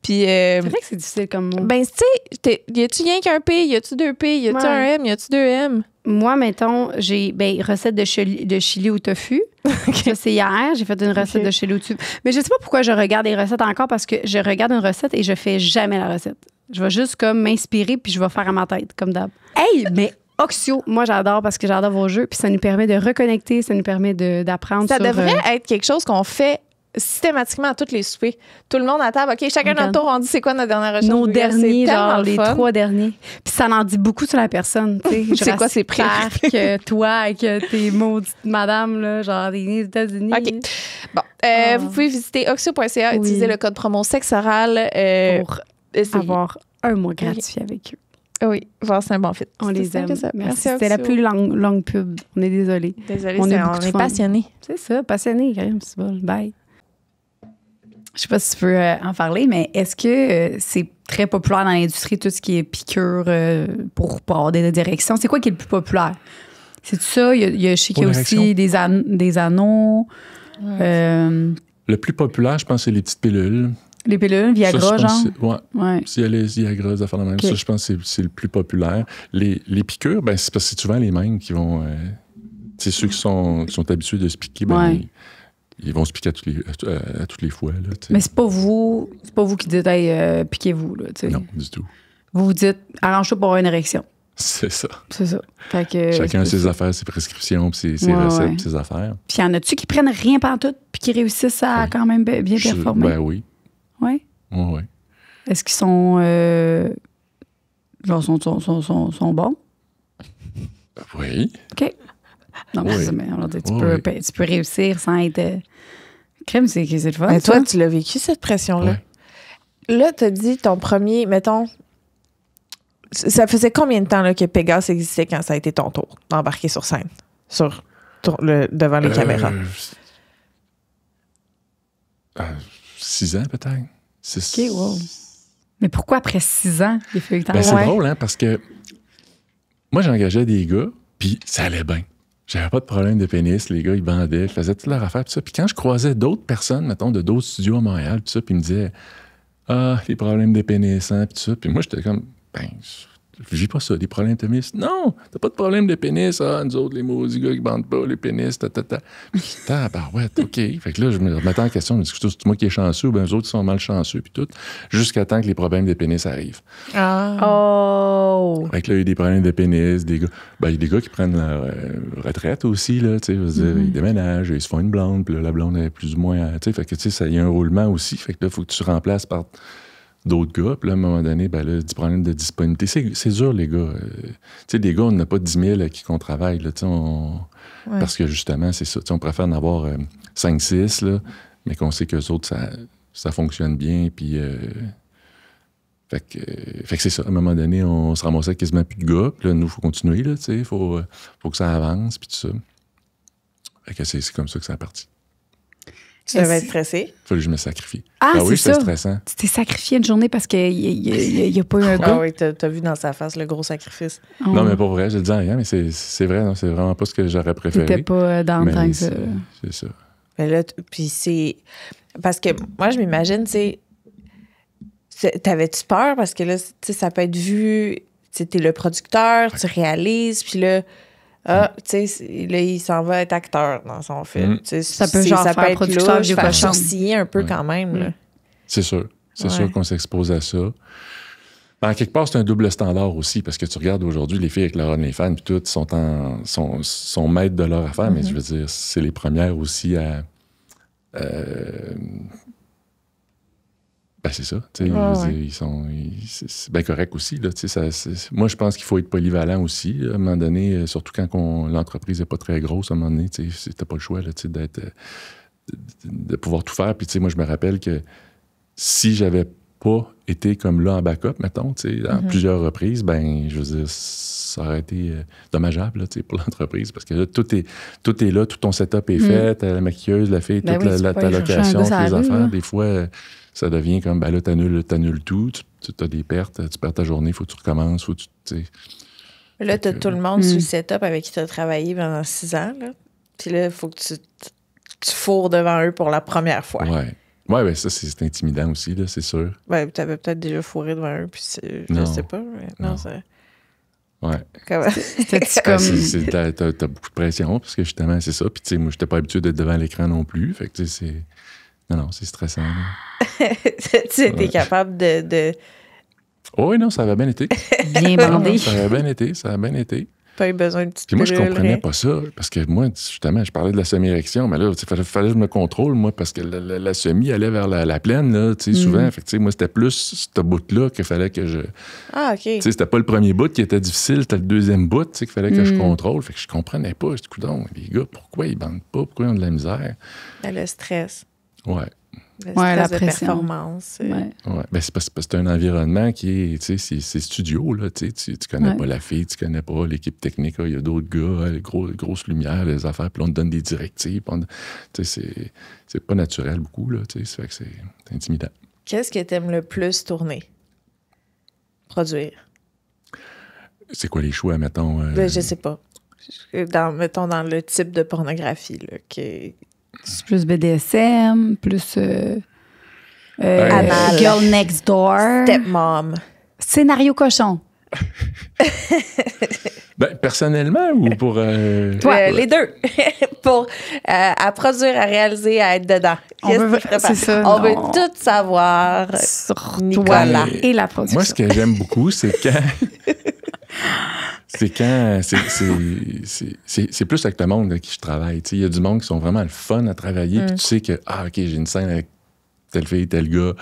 [SPEAKER 2] Puis
[SPEAKER 1] c'est vrai que c'est difficile comme mot.
[SPEAKER 2] ben, tu sais, y a-tu rien qu'un P? Y a-tu deux P? Y a-tu un M? Y a-tu deux M?
[SPEAKER 1] Moi, mettons, j'ai recette de chili au tofu. Ça, c'est hier. J'ai fait une recette de chili au tofu. Mais je sais pas pourquoi je regarde les recettes encore, parce que je regarde une recette et je fais jamais la recette. Je vais juste comme m'inspirer puis je vais faire à ma tête, comme d'hab. Hey, mais Oxio, moi, j'adore parce que j'adore vos jeux puis ça nous permet de reconnecter, ça nous permet d'apprendre
[SPEAKER 2] Ça
[SPEAKER 1] sur...
[SPEAKER 2] devrait être quelque chose qu'on fait systématiquement à tous les soupers. Tout le monde à table, OK, chacun notre tour, on dit c'est quoi notre dernière recherche.
[SPEAKER 1] Nos
[SPEAKER 2] Google.
[SPEAKER 1] derniers,
[SPEAKER 2] C'est
[SPEAKER 1] genre
[SPEAKER 2] tellement
[SPEAKER 1] les
[SPEAKER 2] le fun.
[SPEAKER 1] 3 derniers. Puis ça en dit beaucoup sur la personne.
[SPEAKER 2] C'est quoi ses prix?
[SPEAKER 1] Toi, avec tes maudites madames, là, genre des États-Unis.
[SPEAKER 2] OK. Bon, vous pouvez visiter oxio.ca, utiliser le code promo sexe oral
[SPEAKER 1] pour avoir un mois gratuit avec eux.
[SPEAKER 2] Oui, voir c'est un bon fit.
[SPEAKER 1] On les aime.
[SPEAKER 2] Merci.
[SPEAKER 1] C'était la plus longue pub. On est désolé.
[SPEAKER 2] Désolée,
[SPEAKER 1] on
[SPEAKER 2] est passionnés.
[SPEAKER 1] C'est ça, passionnés, quand même. C'est bon. Bye. Je sais pas si tu peux en parler, mais est-ce que c'est très populaire dans l'industrie, tout ce qui est piqûre pour avoir des directions? C'est quoi qui est le plus populaire? C'est ça? Je sais qu'il y a aussi des anneaux.
[SPEAKER 3] Ouais. Le plus populaire, je pense, c'est les petites pilules.
[SPEAKER 1] Les pilules, Viagra,
[SPEAKER 3] genre? Ouais. Si elle est Viagra, ça fait la même. Okay. Ça, je pense que c'est le plus populaire. Les piqûres, ben, c'est parce que c'est souvent les mêmes qui vont... c'est ceux qui sont habitués de se piquer, ben, ils vont se piquer à toutes les fois. Là,
[SPEAKER 1] mais c'est pas vous qui dites hey, piquez-vous. Là,
[SPEAKER 3] non, du tout.
[SPEAKER 1] Vous dites arrange-toi pour avoir une érection.
[SPEAKER 3] C'est ça.
[SPEAKER 1] C'est ça. Fait que,
[SPEAKER 3] chacun a ses affaires, ses prescriptions, puis ses recettes, ses affaires.
[SPEAKER 1] Puis y en a-tu qui prennent rien pantoute puis qui réussissent à quand même bien performer?
[SPEAKER 3] Ben oui.
[SPEAKER 1] Oui?
[SPEAKER 3] Oui.
[SPEAKER 1] Est-ce qu'ils sont sont bons?
[SPEAKER 3] Oui.
[SPEAKER 1] OK. Non, mais tu peux réussir sans être... Crème, c'est le fun.
[SPEAKER 2] Mais toi, tu l'as vécu, cette pression-là. Ouais. Là, tu as dit ton premier, mettons... Ça faisait combien de temps là, que Pégase existait quand ça a été ton tour d'embarquer sur scène, devant les caméras?
[SPEAKER 3] 6 ans, peut-être. 6.
[SPEAKER 1] OK, wow. Mais pourquoi après 6 ans, il fait
[SPEAKER 3] ben, c'est drôle, hein, parce que moi, j'engageais des gars, puis ça allait bien. J'avais pas de problème de pénis. Les gars, ils bandaient, ils faisaient toute leur affaire, tout ça. Puis quand je croisais d'autres personnes, mettons, de d'autres studios à Montréal, tout ça, puis ils me disaient « Ah, les problèmes de pénis, hein, puis tout ça. » Puis moi, j'étais comme « Ben, je vis pas ça, des problèmes de pénis. Non, t'as pas de problème de pénis. Ah, nous autres, les maudits gars qui bandent pas, les pénis, Puis, tabarouette, OK. Fait que là, je me remettais en question, je me dis, c'est moi qui est chanceux ou bien les autres qui sont malchanceux, puis tout, jusqu'à temps que les problèmes de pénis arrivent.
[SPEAKER 1] Ah. Oh!
[SPEAKER 3] Fait que là, il y a des problèmes de pénis, des gars. Ben, il y a des gars qui prennent la retraite aussi, là, tu sais, je veux dire, ils déménagent, ils se font une blonde, puis là, la blonde est plus ou moins, tu sais, fait que, tu sais, il y a un roulement aussi, fait que là, il faut que tu remplaces par d'autres gars. Puis là, à un moment donné, ben là, du problème de disponibilité. C'est dur, les gars. Tu sais, des gars, on n'a pas 10 000 à qui qu'on travaille, là, tu sais, parce que justement, c'est ça. On préfère en avoir 5-6, là, mais qu'on sait qu'eux autres, ça fonctionne bien. Puis, fait que c'est ça. À un moment donné, on se ramassait quasiment plus de gars. Puis là, nous, il faut continuer, là, tu sais. Faut que ça avance, puis tout ça. Fait que c'est comme ça que ça a parti.
[SPEAKER 2] Tu devais être stressé?
[SPEAKER 3] Il fallait que je me sacrifie.
[SPEAKER 1] Ah oui,
[SPEAKER 3] c'était stressant.
[SPEAKER 1] Tu t'es sacrifié une journée parce qu'il n'y a pas eu un gars?
[SPEAKER 2] Ah oui, t'as vu dans sa face le gros sacrifice.
[SPEAKER 3] Oh. Non, mais pas vrai, je le dis rien, mais c'est vrai, non, c'est vraiment pas ce que j'aurais préféré.
[SPEAKER 1] T'étais pas dans le temps que ça.
[SPEAKER 3] C'est ça.
[SPEAKER 2] Mais là, puis c'est... Parce que moi, je m'imagine, tu sais, t'avais-tu peur? Parce que là, tu sais, ça peut être vu, tu sais, t'es le producteur, tu réalises, puis là... Ah, tu sais, là, il s'en va être acteur dans son film.
[SPEAKER 1] Ça peut genre faire producteur,
[SPEAKER 2] louche, faire sourciller un peu quand même. Là.
[SPEAKER 3] C'est sûr. C'est sûr qu'on s'expose à ça. En quelque part, c'est un double standard aussi, parce que tu regardes aujourd'hui, les filles avec leur OnlyFans puis tout sont maîtres de leur affaire, mais je veux dire, c'est les premières aussi à... c'est ça. C'est bien correct aussi. Là, moi, je pense qu'il faut être polyvalent aussi. Là, à un moment donné, surtout quand l'entreprise n'est pas très grosse, à un moment donné, tu n'as pas le choix là, de pouvoir tout faire. Puis moi, je me rappelle que si j'avais pas été comme là en backup, mettons, dans plusieurs reprises, je veux dire, ça aurait été dommageable là, pour l'entreprise parce que là, tout est là, tout ton setup est fait, la maquilleuse, la fille, toute ta location, toutes les affaires. Des fois, ça devient comme, là, t'annules tout, tu as des pertes, tu perds ta journée, il faut que tu recommences,
[SPEAKER 2] Là, tu as tout le monde sur le setup avec qui tu as travaillé pendant 6 ans, là. Puis là, il faut que tu fourres devant eux pour la première fois.
[SPEAKER 3] Ouais, ça, c'est intimidant aussi, là, c'est sûr.
[SPEAKER 2] Tu avais peut-être déjà fourré devant eux, puis je sais pas. Non, c'est...
[SPEAKER 3] Ouais. T'as beaucoup de pression, parce que justement, c'est ça. Puis, moi, j'étais pas habitué d'être devant l'écran non plus. Fait que, c'est... Non, c'est stressant.
[SPEAKER 2] Tu étais capable de...
[SPEAKER 3] Oh, oui, non, ça avait bien été.
[SPEAKER 1] Bien bandé.
[SPEAKER 3] Ça avait bien été.
[SPEAKER 2] Pas eu besoin de petite
[SPEAKER 3] Puis moi, je comprenais pas ça, parce que moi, justement, je parlais de la semi-érection, mais là, il fallait que je me contrôle, moi, parce que la semi allait vers la pleine, là, souvent. Fait que, moi, c'était plus ce bout-là qu'il fallait que je...
[SPEAKER 2] Ah, OK.
[SPEAKER 3] C'était pas le premier bout qui était difficile, c'était le deuxième bout, qu'il fallait que je contrôle. Fait que je comprenais pas. Je dis, coudonc, les gars, pourquoi ils bandent pas? Pourquoi ils ont de la misère?
[SPEAKER 2] Le stress.
[SPEAKER 3] Ouais.
[SPEAKER 2] Le stress
[SPEAKER 1] la
[SPEAKER 2] de
[SPEAKER 1] pression.
[SPEAKER 2] Parce
[SPEAKER 3] c'est parce que c'est un environnement qui est, c'est studio, là, tu connais pas la fille, tu connais pas l'équipe technique, il y a d'autres gars, les grosses lumières, les affaires, puis on te donne des directives, c'est pas naturel beaucoup, là, ça fait que c'est intimidant.
[SPEAKER 2] Qu'est-ce que t'aimes le plus tourner? Produire?
[SPEAKER 3] C'est quoi les choix, mettons?
[SPEAKER 2] Je sais pas. Mettons dans le type de pornographie, là, qui...
[SPEAKER 1] C'est plus BDSM, plus
[SPEAKER 2] Anal.
[SPEAKER 1] Girl Next Door.
[SPEAKER 2] Stepmom.
[SPEAKER 1] Scénario cochon.
[SPEAKER 3] Personnellement ou pour...
[SPEAKER 1] Toi?
[SPEAKER 2] Les deux. Pour à produire, à réaliser, à être dedans.
[SPEAKER 1] C'est ça.
[SPEAKER 2] On veut tout savoir.
[SPEAKER 1] Sur
[SPEAKER 2] Nicolas.
[SPEAKER 1] toi et la production.
[SPEAKER 3] Moi, ce que j'aime beaucoup, c'est quand... c'est plus avec le monde avec qui je travaille. Il y a du monde qui sont vraiment le fun à travailler. Puis tu sais que, OK, j'ai une scène avec telle fille, tel gars,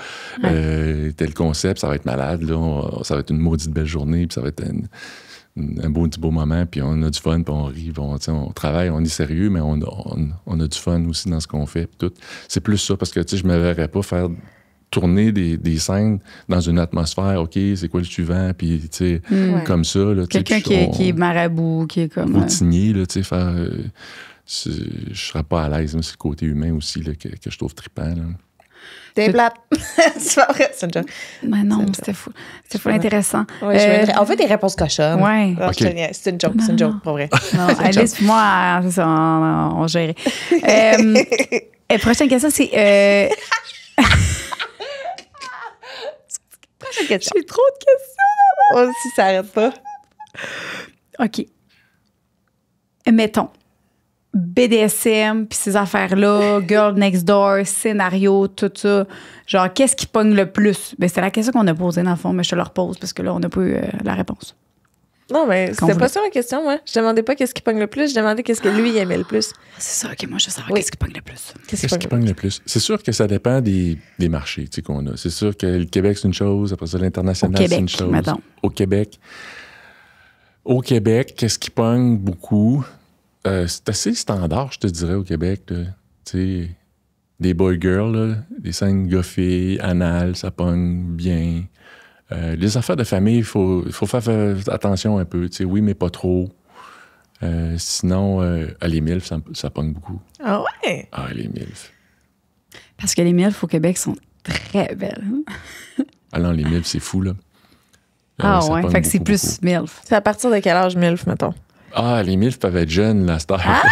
[SPEAKER 3] tel concept, ça va être malade. Là, ça va être une maudite belle journée, puis ça va être un beau moment, puis on a du fun, puis on rit, puis on travaille, on est sérieux, mais on a du fun aussi dans ce qu'on fait. Puis tout. C'est plus ça, parce que je me verrais pas faire tourner des scènes dans une atmosphère, OK, c'est quoi le suivant, puis tu sais, comme ça. Là,
[SPEAKER 1] quelqu'un qui est marabout, qui est comme...
[SPEAKER 3] routinier, là, tu sais, faire... je serais pas à l'aise, c'est le côté humain aussi là, que je trouve trippant. Là.
[SPEAKER 2] T'es plate. C'est pas vrai, c'est une joke.
[SPEAKER 1] Mais non, c'était fou. C'était fou intéressant.
[SPEAKER 2] Ouais, on fait des réponses cochonnes.
[SPEAKER 1] Ouais.
[SPEAKER 3] Okay.
[SPEAKER 2] C'est une joke, pour vrai.
[SPEAKER 1] Non, Alice et moi, c'est ça, on gérait. Prochaine question, c'est...
[SPEAKER 2] J'ai trop de questions. Oh, si ça n'arrête pas.
[SPEAKER 1] OK. Mettons, BDSM, puis ces affaires-là, Girl Next Door, scénario, tout ça. Genre, qu'est-ce qui pogne le plus? C'est la question qu'on a posée dans le fond, mais je te la repose parce que là, on n'a pas eu la réponse.
[SPEAKER 2] Non, mais c'était pas ça la question, moi. Je demandais pas qu'est-ce qui pogne le plus, je demandais qu'est-ce que lui aimait le plus.
[SPEAKER 1] C'est ça, OK, moi, je veux savoir qu'est-ce qui pogne le plus.
[SPEAKER 3] Qu'est-ce qui pogne le plus? C'est sûr que ça dépend des marchés qu'on a. C'est sûr que le Québec, c'est une chose, après ça, l'international, c'est une chose.
[SPEAKER 1] Mettons.
[SPEAKER 3] Au Québec, qu'est-ce qui pogne beaucoup? C'est assez standard, je te dirais, au Québec. Des boy-girls, là, des scènes gars-filles, anal, ça pogne bien. Les affaires de famille, il faut faire attention un peu. Oui, mais pas trop. Sinon, les MILF, ça pogne beaucoup.
[SPEAKER 2] Ah ouais?
[SPEAKER 3] Ah, les MILF.
[SPEAKER 1] Parce que les MILF au Québec sont très belles.
[SPEAKER 3] Ah non, les MILF, c'est fou, là.
[SPEAKER 1] Ouais, fait que c'est plus MILF.
[SPEAKER 2] C'est à partir de quel âge MILF, mettons?
[SPEAKER 3] Ah, les MILF peuvent être jeunes, là, cette heure.
[SPEAKER 1] Ah!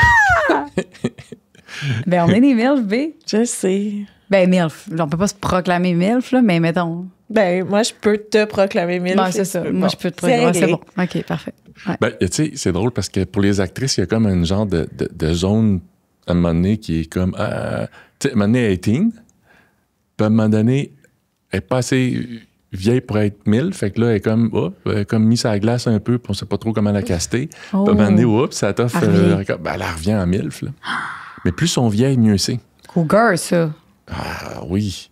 [SPEAKER 1] On est des MILF, B.
[SPEAKER 2] Je sais.
[SPEAKER 1] MILF. On peut pas se proclamer MILF, là, mais mettons...
[SPEAKER 2] moi, je peux te proclamer MILF.
[SPEAKER 1] C'est ça. Moi, je peux te proclamer. C'est bon. OK, parfait. Ouais.
[SPEAKER 3] Tu sais, c'est drôle parce que pour les actrices, il y a comme un genre de zone à un moment donné qui est comme... tu sais, à un moment donné, 18, puis à un moment donné, n'est pas assez vieille pour être mille. Fait que là, elle est comme mise à la glace un peu, puis on ne sait pas trop comment la caster. Puis à un moment donné, ça t'offre... elle revient en milf. Là. Mais plus sont vieilles, mieux c'est.
[SPEAKER 1] Cougar, ça.
[SPEAKER 3] Ah oui.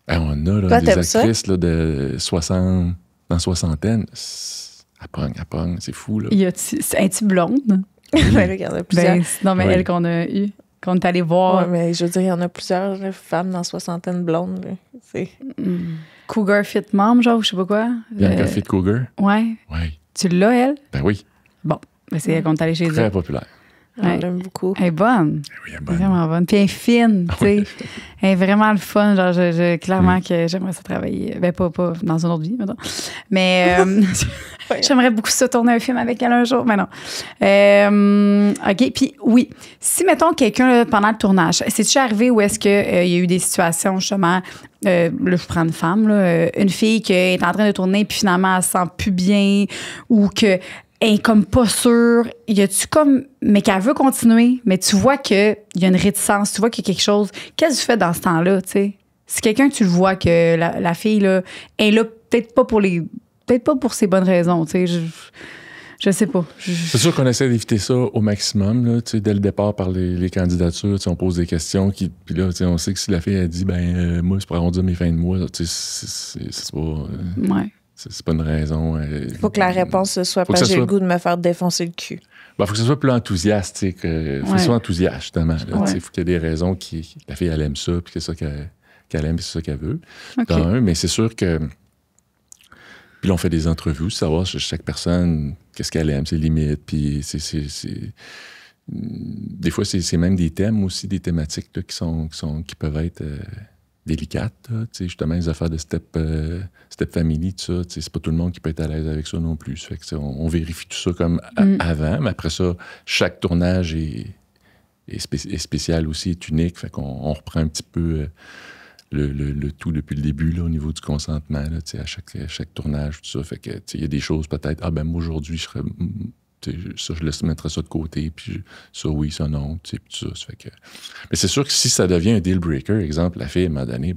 [SPEAKER 3] On a là, des actrices là, de 60, dans soixantaine. Elle pogne, c'est fou. Là.
[SPEAKER 1] Es-tu blonde?
[SPEAKER 2] Ben, regarde, plusieurs.
[SPEAKER 1] Non, mais elle qu'on a eue, qu'on est allé voir.
[SPEAKER 2] Ouais, mais je veux dire, il y en a plusieurs là, femmes dans soixantaine blondes. Là. C'est...
[SPEAKER 1] Cougar Fit Mom, genre, je sais pas quoi.
[SPEAKER 3] Bianca Fit Cougar?
[SPEAKER 1] Ouais.
[SPEAKER 3] Oui.
[SPEAKER 1] Tu l'as, elle?
[SPEAKER 3] Ben oui.
[SPEAKER 1] Bon, c'est elle qu'on est allé chez eux.
[SPEAKER 3] Très populaire.
[SPEAKER 2] On l'aime beaucoup.
[SPEAKER 1] Elle est bonne.
[SPEAKER 3] Oui, elle est
[SPEAKER 1] bonne. Vraiment bonne. Puis elle est fine, tu sais. Elle est vraiment le fun. Genre, clairement que j'aimerais ça travailler. Ben, pas dans une autre vie, mettons. Mais j'aimerais beaucoup ça tourner un film avec elle un jour. Mais non. OK. Puis oui, si, mettons, quelqu'un, là, pendant le tournage, c'est-tu arrivé où est-ce qu'il y a eu des situations, justement, là, je prends une femme, là, une fille qui est en train de tourner, puis finalement, elle se sent plus bien, ou que elle est comme pas sûre. Y a-tu comme... Mais qu'elle veut continuer, mais tu vois qu'il y a une réticence, tu vois qu'il y a quelque chose. Qu'est-ce que tu fais dans ce temps-là, tu sais? Si quelqu'un, tu le vois que la fille, là, est là peut-être pas pour ses bonnes raisons, tu sais. Je sais pas.
[SPEAKER 3] C'est sûr qu'on essaie d'éviter ça au maximum, là, dès le départ par les candidatures. On pose des questions. Puis là, on sait que si la fille a dit, moi, c'est pour arrondir mes fins de mois, c'est pas...
[SPEAKER 1] ouais.
[SPEAKER 3] C'est pas une raison.
[SPEAKER 2] Il faut que la réponse soit pas j'ai le goût de me faire défoncer le cul.
[SPEAKER 3] Il faut que ce soit plus enthousiaste. Il faut que ce soit enthousiaste, justement. Il faut qu'il y ait des raisons la fille, elle aime ça, puis que c'est ça qu'elle aime, puis c'est ça qu'elle veut. Okay. Mais c'est sûr que... Puis là, on fait des entrevues, savoir chaque personne, qu'est-ce qu'elle aime, ses limites, puis des fois, c'est même des thèmes aussi, des thématiques là, qui peuvent être... délicate, justement, les affaires de step family, tout ça, c'est pas tout le monde qui peut être à l'aise avec ça non plus. Fait que, on vérifie tout ça comme avant, mais après ça, chaque tournage est spécial aussi, est unique. Fait qu'on reprend un petit peu le tout depuis le début là, au niveau du consentement là, à chaque tournage, tout ça. Fait que il y a des choses peut-être, moi aujourd'hui, je serais... ça, je laisse mettre ça de côté, puis ça, oui, ça, non, puis tout ça. Fait que... Mais c'est sûr que si ça devient un deal breaker, exemple, la fille m'a donné,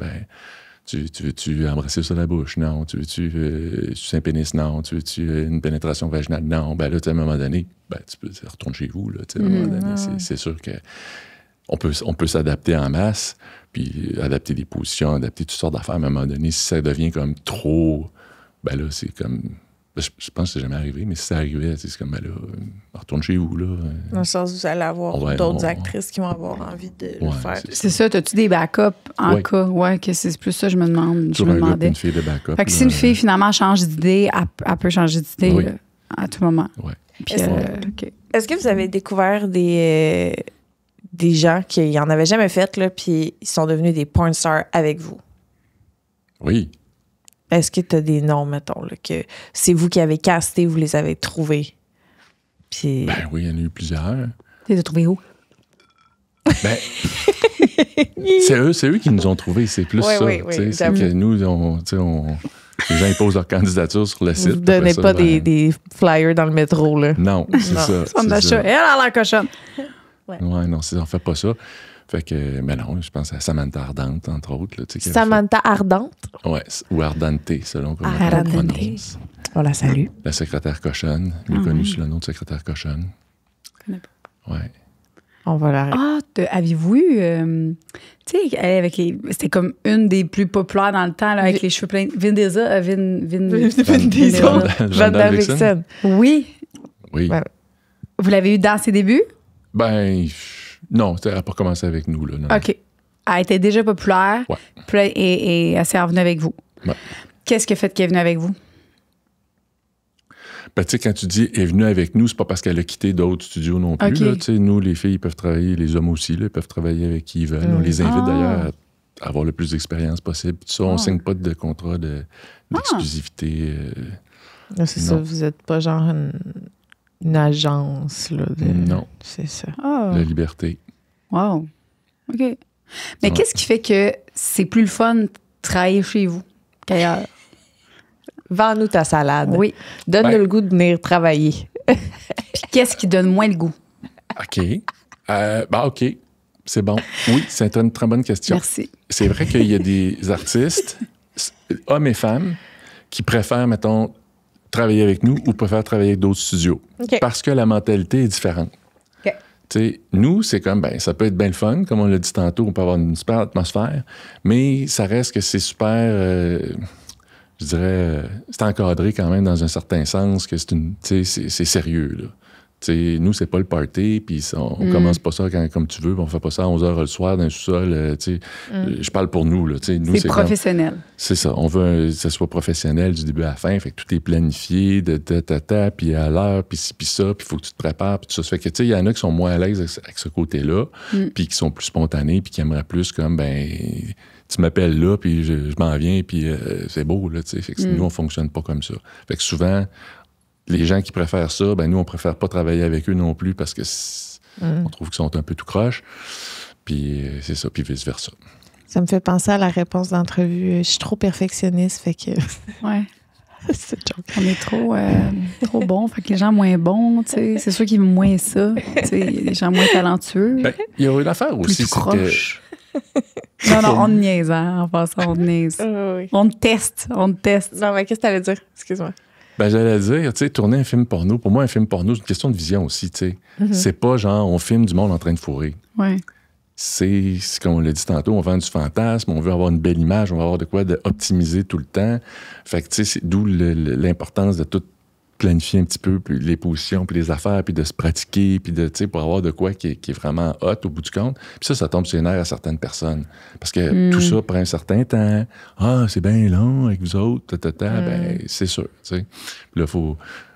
[SPEAKER 3] tu veux-tu embrasser sur la bouche? Non. Tu veux-tu un pénis? Non. Tu veux-tu une pénétration vaginale? Non. Là, à un moment donné, tu peux retourner chez vous, là, à un moment donné. C'est sûr que on peut s'adapter en masse, puis adapter des positions, adapter toutes sortes d'affaires, mais à un moment donné, si ça devient comme trop, là, c'est comme... Je pense que c'est jamais arrivé, mais si ça arrivait, c'est comme, retourne chez vous, là.
[SPEAKER 2] Dans le sens où vous allez avoir d'autres actrices qui vont avoir envie de le faire.
[SPEAKER 1] C'est ça. As-tu des backups en cas? Ouais, que c'est plus ça, je me demandais.
[SPEAKER 3] Toujours un gars, une fille de backup.
[SPEAKER 1] Fait que si une fille, finalement, change d'idée, elle peut changer d'idée à tout moment.
[SPEAKER 3] Oui.
[SPEAKER 2] Est-ce que vous avez découvert des gens qui n'en avaient jamais fait, là, puis ils sont devenus des porn stars avec vous?
[SPEAKER 3] Oui.
[SPEAKER 2] Est-ce que tu as des noms, mettons, là, que c'est vous qui avez casté, vous les avez trouvés? Puis...
[SPEAKER 3] oui, il y en a eu plusieurs.
[SPEAKER 1] Tu les as trouvés où?
[SPEAKER 3] C'est eux qui nous ont trouvés, c'est plus ça.
[SPEAKER 2] Oui,
[SPEAKER 3] c'est que nous, les gens ils posent leur candidature sur le site.
[SPEAKER 2] Vous ne donnez pas des flyers dans le métro, là?
[SPEAKER 3] Non, c'est ça.
[SPEAKER 1] Elle a l'air cochonne.
[SPEAKER 3] Non, on fait pas ça. Fait que, mais non, je pense à Samantha Ardente, entre autres. Là,
[SPEAKER 2] Samantha Ardente?
[SPEAKER 3] Oui, ou Ardente, selon comment on prononce.
[SPEAKER 2] On la salue.
[SPEAKER 3] La secrétaire cochonne, mieux connue sous le nom de secrétaire cochonne.
[SPEAKER 1] Je connais pas.
[SPEAKER 3] Oui.
[SPEAKER 2] On va la...
[SPEAKER 1] Aviez-vous eu... tu sais, c'était comme une des plus populaires dans le temps, là, avec les cheveux pleins. Vin Diesel.
[SPEAKER 2] Van Damme Vixen.
[SPEAKER 1] Oui.
[SPEAKER 3] Oui.
[SPEAKER 2] Ouais.
[SPEAKER 1] Vous l'avez eu dans ses débuts?
[SPEAKER 3] Non, elle n'a pas commencé avec nous. Là, non.
[SPEAKER 1] OK. Elle était déjà populaire.
[SPEAKER 3] Ouais.
[SPEAKER 1] Puis là, et elle s'est revenue avec vous.
[SPEAKER 3] Ouais.
[SPEAKER 1] Qu'est-ce qui a fait qu'elle est venue avec vous?
[SPEAKER 3] Tu sais, quand tu dis « est venue avec nous », c'est pas parce qu'elle a quitté d'autres studios non plus.
[SPEAKER 1] Okay.
[SPEAKER 3] Là, nous, les filles, ils peuvent travailler, les hommes aussi, là, ils peuvent travailler avec qui ils veulent. On les invite d'ailleurs à avoir le plus d'expérience possible. Tout ça, on signe pas de contrat d'exclusivité.
[SPEAKER 2] C'est ça, vous n'êtes pas genre une agence. Là,
[SPEAKER 3] non.
[SPEAKER 2] C'est ça.
[SPEAKER 3] La liberté.
[SPEAKER 1] Wow. OK. Mais qu'est-ce qui fait que c'est plus le fun de travailler chez vous qu'ailleurs?
[SPEAKER 2] Vends-nous ta salade.
[SPEAKER 1] Oui.
[SPEAKER 2] Donne-nous le goût de venir travailler.
[SPEAKER 1] Puis qu'est-ce qui donne moins le goût?
[SPEAKER 3] OK. OK. C'est bon. Oui, c'est une très bonne question.
[SPEAKER 1] Merci.
[SPEAKER 3] C'est vrai qu'il y a des artistes hommes et femmes qui préfèrent, mettons, travailler avec nous ou préfèrent travailler avec d'autres studios.
[SPEAKER 2] OK.
[SPEAKER 3] Parce que la mentalité est différente.
[SPEAKER 1] OK.
[SPEAKER 3] T'sais, nous, c'est comme, ben, ça peut être bien le fun, comme on l'a dit tantôt, on peut avoir une super atmosphère, mais ça reste que c'est super, je dirais, c'est encadré quand même dans un certain sens, que c'est sérieux, là. T'sais, nous, c'est pas le party, puis on commence pas ça comme tu veux, on fait pas ça à 11h le soir dans le sous-sol. Je parle pour nous. Là, nous
[SPEAKER 1] c'est professionnel.
[SPEAKER 3] C'est ça. On veut que ça soit professionnel du début à la fin. Fait que tout est planifié, puis à l'heure, puis ci, puis ça, puis il faut que tu te prépares, puis tout ça. Ça fait que, il y en a qui sont moins à l'aise avec ce côté-là, puis qui sont plus spontanés, puis qui aimeraient plus comme, ben, tu m'appelles là, puis je m'en viens, puis c'est beau, là, tu sais. Fait que nous, on fonctionne pas comme ça. Fait que souvent, les gens qui préfèrent ça, ben nous, on préfère pas travailler avec eux non plus parce que on trouve qu'ils sont un peu tout croche. Puis c'est ça, puis vice-versa.
[SPEAKER 2] Ça me fait penser à la réponse d'entrevue. Je suis trop perfectionniste, fait que...
[SPEAKER 1] Ouais.
[SPEAKER 2] C'est joke.
[SPEAKER 1] On est trop bons, fait que les gens moins bons, tu sais, c'est sûr qu'ils aiment moins ça. Tu sais, les gens moins talentueux.
[SPEAKER 3] Ben, il y a une affaire
[SPEAKER 1] plus
[SPEAKER 3] aussi,
[SPEAKER 1] tout
[SPEAKER 3] c'est
[SPEAKER 1] croche. Non, on te niaise, hein, en passant, on te niaise.
[SPEAKER 2] Oui.
[SPEAKER 1] On te teste.
[SPEAKER 2] Non, mais qu'est-ce que t'allais dire? Excuse-moi.
[SPEAKER 3] Ben, j'allais dire, tu sais, tourner un film porno, pour moi, un film porno, c'est une question de vision aussi, tu sais. C'est pas genre, on filme du monde en train de fourrer.
[SPEAKER 1] Ouais.
[SPEAKER 3] C'est comme on l'a dit tantôt, on vend du fantasme, on veut avoir une belle image, on veut avoir de quoi optimiser tout le temps. Fait que, tu sais, c'est d'où l'importance de tout planifier un petit peu, puis les positions, puis les affaires, puis de se pratiquer, puis de, tu sais, pour avoir de quoi qui est vraiment hot au bout du compte. Puis ça tombe sur les nerfs à certaines personnes. Parce que tout ça prend un certain temps. Ah, c'est bien long avec vous autres, ben, c'est sûr, tu sais. Puis là,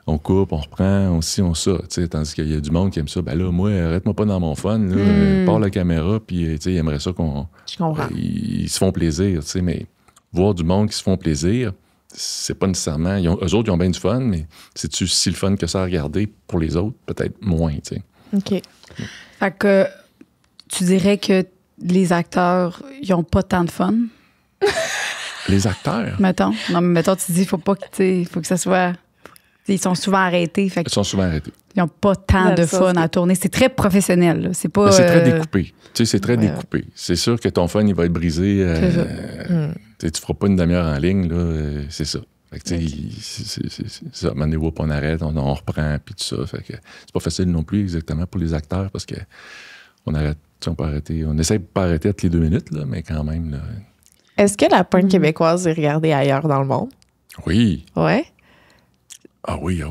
[SPEAKER 3] on coupe, on reprend, on ci, on ça, tu sais. Tandis qu'il y a du monde qui aime ça. Ben là, moi, arrête-moi pas dans mon fun, là, pars la caméra, puis, tu sais, ils aimeraient ça qu'on...
[SPEAKER 2] Je comprends.
[SPEAKER 3] Ils se font plaisir, tu sais, mais voir du monde qui se font plaisir, c'est pas nécessairement... eux autres, ils ont bien du fun, mais c'est-tu si le fun que ça à regarder pour les autres? Peut-être moins, tu sais.
[SPEAKER 2] OK.
[SPEAKER 1] Fait que tu dirais que les acteurs, ils ont pas tant de fun?
[SPEAKER 3] Les acteurs?
[SPEAKER 1] Mettons. Non, mais mettons, tu dis, faut pas que, tu sais, faut que ça soit... Ils sont souvent arrêtés. Fait
[SPEAKER 3] Ils sont souvent arrêtés.
[SPEAKER 1] ils n'ont pas tant de fun à tourner. C'est très professionnel. Là. C'est pas...
[SPEAKER 3] Mais c'est très découpé. Tu sais, c'est très découpé. C'est sûr que ton fun, il va être brisé. Tu feras pas une demi-heure en ligne, là. C'est ça. Fait que, tu sais, c'est ça. Maintenant, on arrête, on reprend, puis tout ça. Fait que c'est pas facile non plus, exactement, pour les acteurs, parce que on arrête, on peut arrêter. On essaie de pas arrêter toutes les 2 minutes, là, mais quand même, là.
[SPEAKER 2] Est-ce que la porn québécoise est regardée ailleurs dans le monde?
[SPEAKER 3] Oui.
[SPEAKER 2] Ouais.
[SPEAKER 3] Ah oui.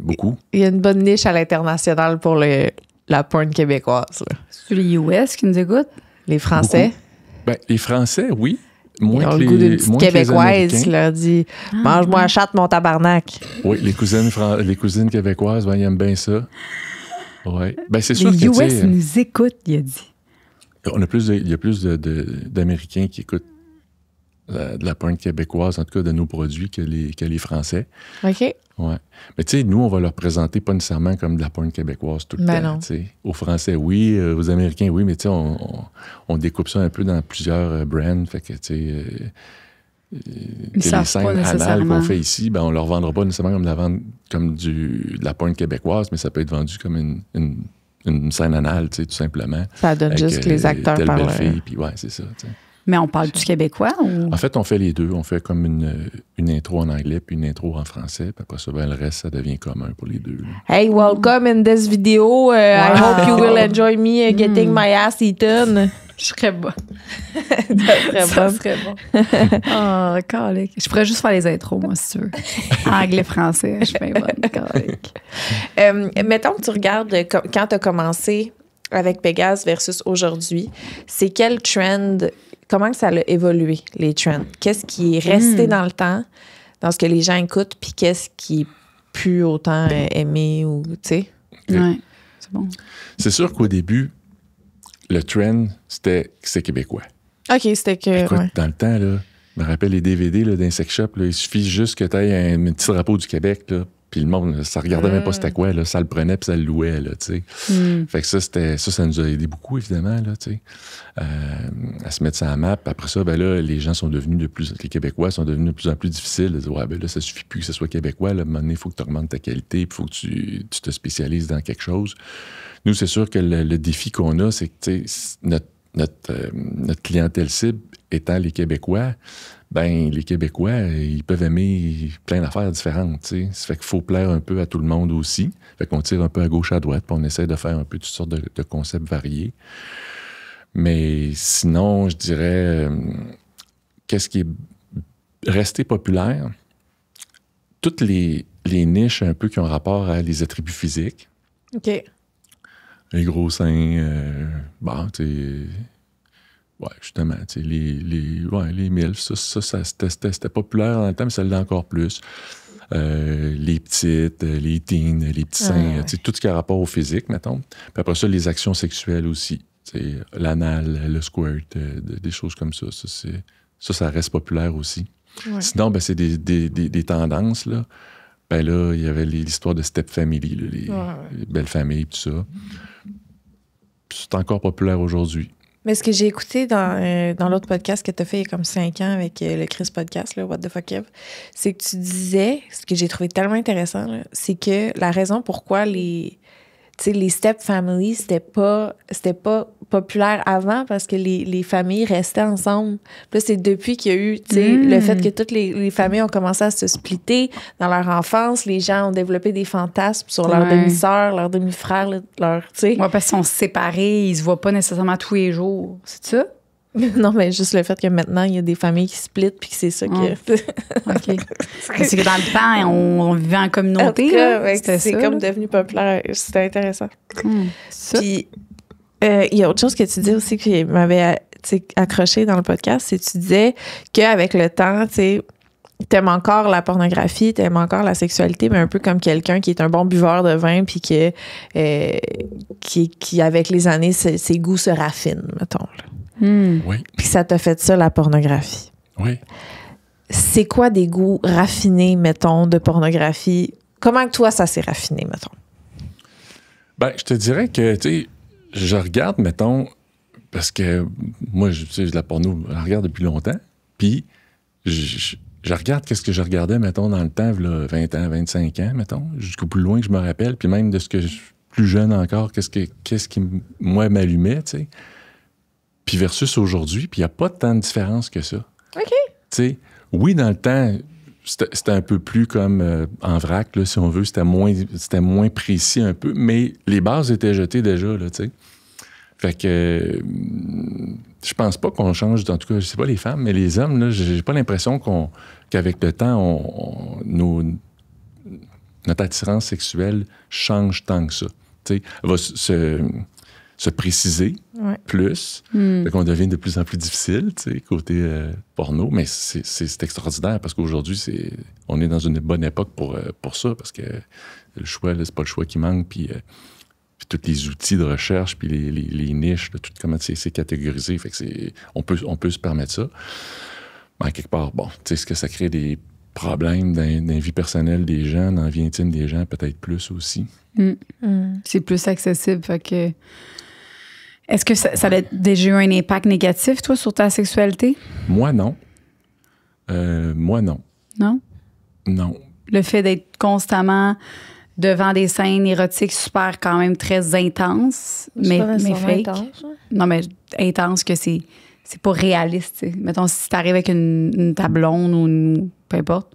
[SPEAKER 3] Beaucoup.
[SPEAKER 2] Il y a une bonne niche à l'international pour la porn québécoise. Là.
[SPEAKER 1] C'est les US qui nous écoutent?
[SPEAKER 2] Les Français?
[SPEAKER 3] Ben, les Français, oui.
[SPEAKER 2] Ils ont
[SPEAKER 3] Moins que
[SPEAKER 2] le goût d'une
[SPEAKER 3] les,
[SPEAKER 2] petite
[SPEAKER 3] moins que les
[SPEAKER 2] québécoise qui
[SPEAKER 3] Américains.
[SPEAKER 2] leur dit « Mange-moi la chatte, mon tabarnak!
[SPEAKER 3] Oui, les cousines québécoises, ben, ils aiment bien ça. Oui. Ben, c'est sûr
[SPEAKER 1] Les
[SPEAKER 3] que, tu
[SPEAKER 1] US
[SPEAKER 3] sais,
[SPEAKER 1] nous écoutent, il a dit.
[SPEAKER 3] il y a plus d'Américains qui écoutent de la porn québécoise, en tout cas de nos produits, que les Français. »
[SPEAKER 2] OK.
[SPEAKER 3] Ouais. Mais tu sais, nous, on va leur présenter pas nécessairement comme de la porn québécoise tout le
[SPEAKER 2] Ben
[SPEAKER 3] temps.
[SPEAKER 2] non.
[SPEAKER 3] Tu sais. Aux Français, oui. Aux Américains, oui. Mais tu sais, on découpe ça un peu dans plusieurs brands. Fait que, tu sais, les
[SPEAKER 1] savent
[SPEAKER 3] scènes
[SPEAKER 1] pas
[SPEAKER 3] anales
[SPEAKER 1] nécessairement.
[SPEAKER 3] qu'on fait ici, ben, on leur vendra pas nécessairement comme de la porn québécoise, mais ça peut être vendu comme une scène anale, tu sais, tout simplement.
[SPEAKER 2] Ça donne
[SPEAKER 3] Avec,
[SPEAKER 2] juste que les acteurs
[SPEAKER 3] telle
[SPEAKER 2] parlent.
[SPEAKER 3] belle fille, puis ouais, c'est ça. Tu sais.
[SPEAKER 1] Mais on parle du québécois ou...
[SPEAKER 3] En fait, on fait les deux. On fait comme une intro en anglais puis une intro en français. Puis après ça, ben, le reste, ça devient commun pour les deux. Là.
[SPEAKER 2] Hey, welcome in this video. I hope you will enjoy me getting my ass eaten.
[SPEAKER 1] Je serais bonne.
[SPEAKER 2] Ça
[SPEAKER 1] Ça serait bon. Oh, calique. Je pourrais juste faire les intros, moi, si tu veux. Anglais-français, je suis bien bonne. Calique.
[SPEAKER 2] Mettons que tu regardes quand tu as commencé avec Pégase versus aujourd'hui, c'est quel trend, comment que ça a évolué, les trends? Qu'est-ce qui est resté dans le temps, dans ce que les gens écoutent, puis qu'est-ce qui est plus autant aimé ou, tu sais?
[SPEAKER 1] Ouais, c'est bon.
[SPEAKER 3] C'est sûr qu'au début, le trend, c'est québécois.
[SPEAKER 2] OK, c'était que...
[SPEAKER 3] Écoute,
[SPEAKER 2] ouais.
[SPEAKER 3] dans le temps, là, je me rappelle les DVD là, d'un sex shop, là, il suffit juste que tu aies un petit drapeau du Québec, là, puis le monde, là, ça regardait même pas c'était quoi, là, ça le prenait puis ça le louait, là, tu sais. Fait que ça nous a aidé beaucoup, évidemment, là, tu sais, à se mettre sur la map. Après ça, ben là, les gens sont devenus les Québécois sont devenus de plus en plus difficiles. De dire, ouais, ben là, ça suffit plus que ce soit québécois, là, à un moment donné, il faut que tu augmentes ta qualité, puis il faut que tu te spécialises dans quelque chose. Nous, c'est sûr que le défi qu'on a, c'est que, tu sais, notre clientèle cible étant les Québécois, ben les Québécois, ils peuvent aimer plein d'affaires différentes, tu sais. Ça fait qu'il faut plaire un peu à tout le monde aussi. Fait qu'on tire un peu à gauche, à droite, puis on essaie de faire un peu toutes sortes de concepts variés. Mais sinon, je dirais, qu'est-ce qui est resté populaire? Toutes les niches un peu qui ont rapport à les attributs physiques.
[SPEAKER 2] OK.
[SPEAKER 3] Les gros seins, bon, tu sais... Oui, justement, tu sais, les MILF, ça c'était populaire dans le temps, mais ça l'est encore plus. Les petites, les teens, les petits seins, tu sais, tout ce qui a rapport au physique, mettons. Puis après ça, les actions sexuelles aussi. Tu sais, l'anal, le squirt, des choses comme ça. Ça reste populaire aussi. Ouais. Sinon, ben, c'est des tendances, là. Ben là, il y avait l'histoire de step family, là, les belles familles, tout ça. Puis c'est encore populaire aujourd'hui.
[SPEAKER 2] Mais ce que j'ai écouté dans l'autre podcast que tu as fait il y a comme 5 ans avec le Chris Podcast, là, What the fuck Kev, c'est que tu disais, ce que j'ai trouvé tellement intéressant, là, c'est que la raison pourquoi les step families, c'était pas populaire avant parce que les familles restaient ensemble. Puis là, c'est depuis qu'il y a eu, le fait que toutes les familles ont commencé à se splitter dans leur enfance, les gens ont développé des fantasmes sur leur demi-sœur, leur demi-frère, leur, tu sais.
[SPEAKER 1] Ouais, parce qu'ils sont séparés, ils se voient pas nécessairement tous les jours. C'est ça?
[SPEAKER 2] Non, mais juste le fait que maintenant, il y a des familles qui splitent puis que c'est ça que...
[SPEAKER 1] OK. C'est que dans le temps, on vivait en communauté. En tout
[SPEAKER 2] cas, c'est comme devenu populaire. C'était intéressant. Puis, il y a autre chose que tu dis aussi qui m'avait accroché dans le podcast, c'est que tu disais qu'avec le temps, t'aimes encore la pornographie, t'aimes encore la sexualité, mais un peu comme quelqu'un qui est un bon buveur de vin puis qui avec les années, ses goûts se raffinent, mettons, là.
[SPEAKER 3] Oui.
[SPEAKER 2] Puis ça t'a fait ça, la pornographie.
[SPEAKER 3] Oui.
[SPEAKER 2] C'est quoi des goûts raffinés, mettons, de pornographie? Comment que toi, ça s'est raffiné, mettons?
[SPEAKER 3] Ben, je te dirais que, tu sais, je regarde, mettons, parce que moi, la porno, je la regarde depuis longtemps, puis je regarde qu'est-ce que je regardais, mettons, dans le temps, là, 20 ans, 25 ans, mettons, jusqu'au plus loin que je me rappelle, puis même de ce que plus jeune encore, qu'est-ce qui, moi, m'allumait, tu sais. Puis versus aujourd'hui, puis il n'y a pas tant de différence que ça.
[SPEAKER 2] OK.
[SPEAKER 3] Tu sais, oui, dans le temps, c'était un peu plus comme en vrac, là, si on veut. C'était moins précis un peu, mais les bases étaient jetées déjà, là, tu sais. Fait que je pense pas qu'on change, en tout cas, je sais pas les femmes, mais les hommes, là, j'ai pas l'impression qu'avec le temps, notre attirance sexuelle change tant que ça. Tu sais, elle va se préciser plus. Fait qu'on devient de plus en plus difficile, tu sais, côté porno. Mais c'est extraordinaire parce qu'aujourd'hui, on est dans une bonne époque pour ça parce que le choix, là, c'est pas le choix qui manque. Puis tous les outils de recherche, puis les niches, là, tout comment c'est catégorisé. Fait que on peut se permettre ça. Mais quelque part, bon, tu sais, est-ce que ça crée des problèmes dans la vie personnelle des gens, dans la vie intime des gens, peut-être plus aussi.
[SPEAKER 1] C'est plus accessible, fait que... Est-ce que ça a déjà eu un impact négatif, toi, sur ta sexualité?
[SPEAKER 3] Moi, non. Moi, non.
[SPEAKER 1] Non?
[SPEAKER 3] Non.
[SPEAKER 1] Le fait d'être constamment devant des scènes érotiques super quand même très intenses, mais fake. Intense, hein? Non, mais intense que c'est pas réaliste. T'sais. Mettons, si t'arrives avec une tablonde ou peu importe,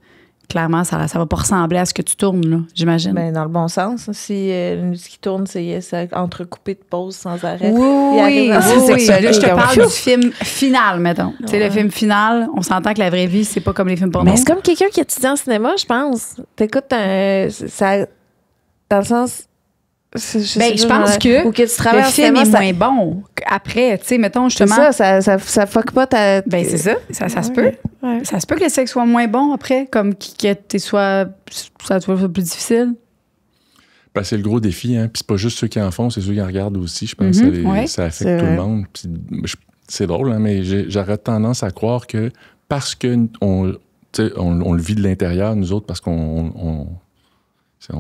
[SPEAKER 1] clairement, ça va pas ressembler à ce que tu tournes, là, j'imagine.
[SPEAKER 2] Ben, dans le bon sens. Si ce qui tourne, c'est entrecoupé de pauses sans arrêt.
[SPEAKER 1] Oui. Là, je te parle du film final, mettons. Tu sais, le film final, on s'entend que la vraie vie, c'est pas comme les films porno.
[SPEAKER 2] Mais c'est comme quelqu'un qui étudie en cinéma, je pense. T'écoutes ça... Dans le sens...
[SPEAKER 1] Je pense que
[SPEAKER 2] ou que tu travailles
[SPEAKER 1] le film est moins bon. Après, tu sais, mettons, justement...
[SPEAKER 2] C'est ça fuck pas ta...
[SPEAKER 1] Ben, c'est ça. Ça se peut. Ouais. Ça se peut que le sexe soit moins bon après, comme que ça soit plus difficile.
[SPEAKER 3] Ben, c'est le gros défi, hein. Puis c'est pas juste ceux qui en font, c'est ceux qui en regardent aussi. Je pense que ça affecte tout le monde. Puis c'est drôle, hein, mais j'aurais tendance à croire que parce qu'on le vit de l'intérieur, nous autres, parce qu'on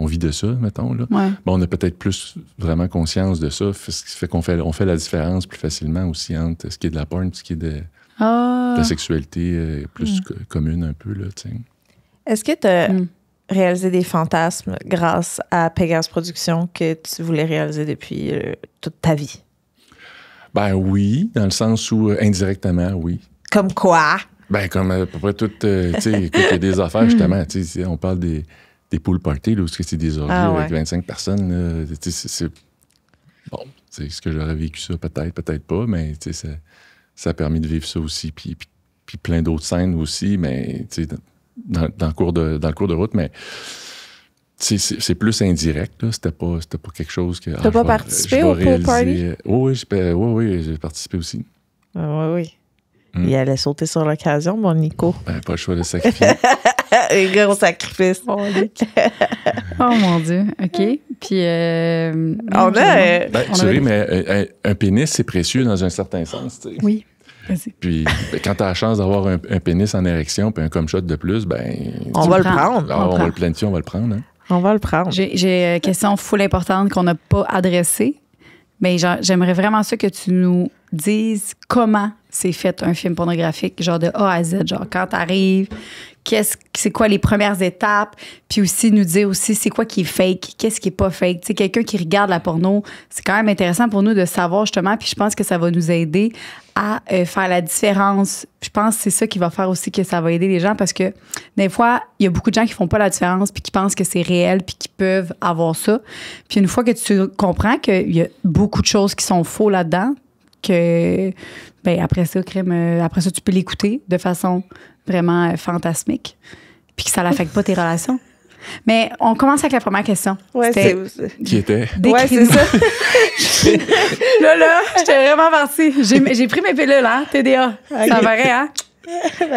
[SPEAKER 3] vit de ça, mettons, là.
[SPEAKER 1] Ouais.
[SPEAKER 3] On a peut-être plus vraiment conscience de ça, ce qui fait qu'on fait la différence plus facilement aussi entre ce qui est de la porn et ce qui est de la sexualité plus commune un peu, là, tu sais.
[SPEAKER 2] Est-ce que tu as réalisé des fantasmes grâce à Pégase Productions que tu voulais réaliser depuis toute ta vie?
[SPEAKER 3] Ben oui, dans le sens où, indirectement, oui.
[SPEAKER 2] Comme quoi?
[SPEAKER 3] Ben comme à peu près tout, tu sais, écoute, il y a des affaires, justement, tu sais, on parle des pool parties, là, où c'est des orgies avec 25 personnes, là, tu sais, c'est... Bon, c'est ce que j'aurais vécu ça, peut-être pas, mais tu sais, ça a permis de vivre ça aussi, puis plein d'autres scènes aussi, mais tu sais, dans le cours de route, mais c'est plus indirect, là. C'était pas quelque chose que...
[SPEAKER 2] T'as pas participé au pool party?
[SPEAKER 3] Oui, j'ai participé aussi.
[SPEAKER 2] Oui. Il allait sauter sur l'occasion, mon Nico.
[SPEAKER 3] Ben, pas le choix de sacrifier.
[SPEAKER 2] Les gros sacrifices.
[SPEAKER 1] Oh mon Dieu. OK. Puis.
[SPEAKER 2] On a.
[SPEAKER 3] Tu ris, mais un pénis, c'est précieux dans un certain sens. Tu sais.
[SPEAKER 1] Oui. Vas-y.
[SPEAKER 3] Puis, quand tu as la chance d'avoir un pénis en érection puis un cum shot de plus, ben.
[SPEAKER 2] On va le prendre.
[SPEAKER 3] On va le planifier, on va le prendre. Hein?
[SPEAKER 2] On va le prendre.
[SPEAKER 1] J'ai une question full importante qu'on n'a pas adressée. Mais j'aimerais vraiment ça que tu nous dises comment c'est fait un film pornographique, genre de A à Z. Genre, quand t'arrives, c'est quoi les premières étapes? Puis aussi, nous dire aussi c'est quoi qui est fake, qu'est-ce qui est pas fake. Tu sais, quelqu'un qui regarde la porno, c'est quand même intéressant pour nous de savoir justement. Puis je pense que ça va nous aider à faire la différence. Je pense que c'est ça qui va faire aussi que ça va aider les gens parce que des fois, il y a beaucoup de gens qui font pas la différence puis qui pensent que c'est réel puis qui peuvent avoir ça. Puis une fois que tu comprends qu'il y a beaucoup de choses qui sont faux là-dedans, que ben après ça, tu peux l'écouter de façon vraiment fantasmique puis que ça n'affecte pas tes relations. Mais on commence avec la première question.
[SPEAKER 2] Ouais,
[SPEAKER 3] qui était?
[SPEAKER 2] Ouais, c'est ça.
[SPEAKER 1] là, j'étais vraiment partie. J'ai pris mes pilules, hein, TDA. Okay. Ça paraît, hein?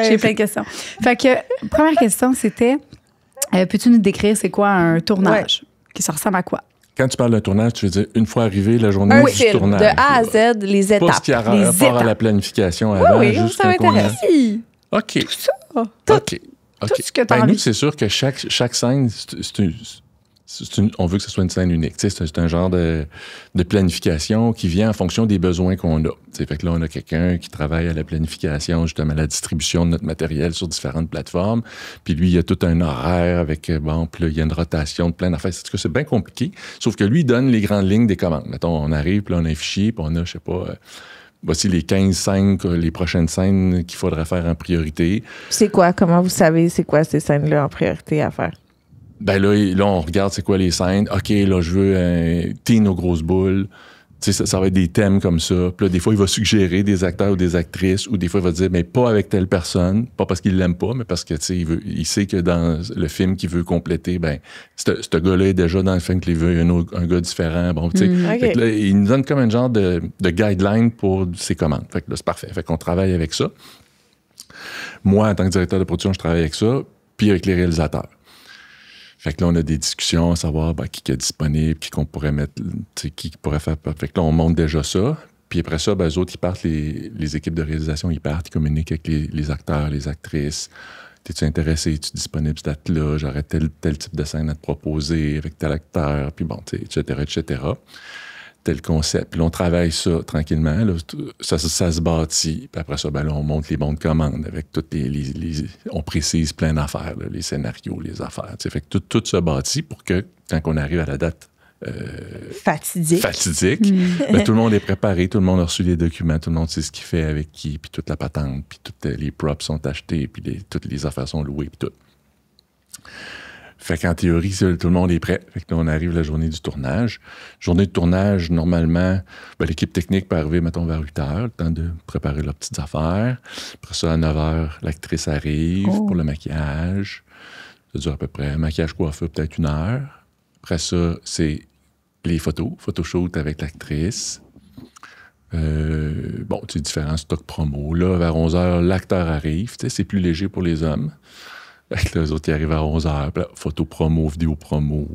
[SPEAKER 1] J'ai plein de questions. Fait que, première question, c'était, peux-tu nous décrire c'est quoi un tournage? Qui ça ressemble à quoi?
[SPEAKER 3] Quand tu parles d'un tournage, tu veux dire une fois arrivé la journée du
[SPEAKER 2] film,
[SPEAKER 3] tournage.
[SPEAKER 2] De A à Z, les étapes.
[SPEAKER 3] Pas ce qui a rapport à la planification avant, juste
[SPEAKER 2] ça m'intéresse.
[SPEAKER 3] OK.
[SPEAKER 1] Tout ça.
[SPEAKER 3] OK.
[SPEAKER 1] Tout ce que t'as
[SPEAKER 3] nous,
[SPEAKER 1] envie.
[SPEAKER 3] c'est sûr que chaque scène, on veut que ce soit une scène unique. C'est un genre de planification qui vient en fonction des besoins qu'on a. Fait que là, on a quelqu'un qui travaille à la planification, justement à la distribution de notre matériel sur différentes plateformes. Puis lui, il y a tout un horaire avec, puis là, il y a une rotation de plein d'affaires. C'est bien compliqué. Sauf que lui, il donne les grandes lignes des commandes. Mettons, on arrive, puis là, on a un fichier, puis on a, je sais pas... voici les 15 scènes, les prochaines scènes qu'il faudrait faire en priorité. C'est
[SPEAKER 2] quoi? Comment vous savez c'est quoi ces scènes-là en priorité à faire?
[SPEAKER 3] Ben là, on regarde c'est quoi les scènes. OK, là, je veux un teen aux grosses boules. Tu sais, ça va être des thèmes comme ça. Puis là, des fois, il va suggérer des acteurs ou des actrices, ou des fois, il va dire, mais pas avec telle personne. Pas parce qu'il l'aime pas, mais parce que, tu sais, il sait que dans le film qu'il veut compléter, ben, ce gars-là est déjà dans le film qu'il veut un gars différent. Bon, tu sais. Fait que là, il nous donne comme un genre de guideline pour ses commandes. Fait que là, c'est parfait. Fait qu'on travaille avec ça. Moi, en tant que directeur de production, je travaille avec ça, puis avec les réalisateurs. Fait que là, on a des discussions à savoir qui est disponible, qui qu'on pourrait mettre, qui pourrait faire. Fait que là, on monte déjà ça. Puis après ça, eux autres, ils partent, les équipes de réalisation, ils partent, ils communiquent avec les acteurs, les actrices. T'es-tu intéressé? Es-tu disponible cette date-là? J'aurais tel type de scène à te proposer avec tel acteur, puis bon, etc. Tel concept. Puis là, on travaille ça tranquillement. Là, ça se bâtit. Puis après ça, là, on monte les bons de commande avec toutes on précise plein d'affaires, là, les scénarios, les affaires. Fait que tout se bâtit pour que, quand on arrive à la date
[SPEAKER 2] fatidique,
[SPEAKER 3] tout le monde est préparé, tout le monde a reçu les documents, tout le monde sait ce qu'il fait avec qui, puis toute la patente, puis toutes les props sont achetés, puis toutes les affaires sont louées, puis tout. Fait qu'en théorie, tout le monde est prêt. Fait que là, on arrive la journée du tournage. Journée de tournage, normalement, l'équipe technique peut arriver, mettons, vers 8 heures, le temps de préparer leurs petites affaires. Après ça, à 9 heures, l'actrice arrive pour le maquillage. Ça dure à peu près, maquillage coiffure, peut-être 1 heure. Après ça, c'est les photoshoot avec l'actrice. Différents stocks promo. Là, vers 11 heures, l'acteur arrive. C'est plus léger pour les hommes. Avec les autres, ils arrivent à 11 heures. Photo promo, vidéo promo.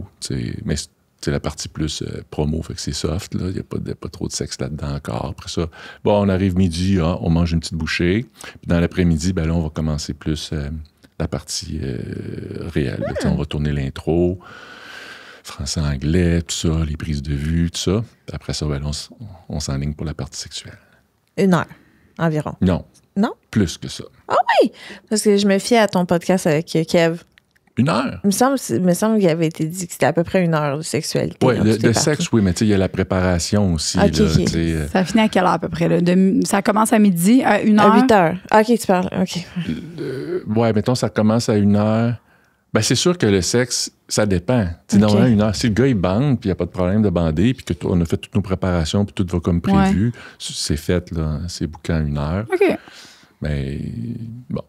[SPEAKER 3] Mais c'est la partie plus promo, fait que c'est soft. Il n'y a pas trop de sexe là-dedans encore. Après ça, on arrive midi, on mange une petite bouchée. Puis dans l'après-midi, là, on va commencer plus la partie réelle. Là, on va tourner l'intro, français-anglais, tout ça, les prises de vue, tout ça. Puis après ça, on s'enligne pour la partie sexuelle.
[SPEAKER 2] 1 heure environ.
[SPEAKER 3] Non.
[SPEAKER 2] Non?
[SPEAKER 3] Plus que ça.
[SPEAKER 2] Ah oui! Parce que je me fie à ton podcast avec Kev.
[SPEAKER 3] 1 heure?
[SPEAKER 2] Il me semble qu'il avait été dit que c'était à peu près 1 heure de sexualité.
[SPEAKER 3] Oui, de sexe, oui, mais tu sais, il y a la préparation aussi.
[SPEAKER 2] Ok,
[SPEAKER 3] là,
[SPEAKER 2] ok.
[SPEAKER 1] Ça finit à quelle heure à peu près? Là? Ça commence à midi, à 1 heure?
[SPEAKER 2] À 8 heures. OK, tu parles. OK.
[SPEAKER 3] Ouais, mettons, ça commence à 1 heure. Ben, c'est sûr que le sexe, ça dépend. Tu sais, normalement, 1 heure. Si le gars, il bande, puis il n'y a pas de problème de bander, puis qu'on a fait toutes nos préparations, puis tout va comme prévu, c'est fait, là. C'est bouqué en 1 heure.
[SPEAKER 1] OK.
[SPEAKER 3] Mais, bon.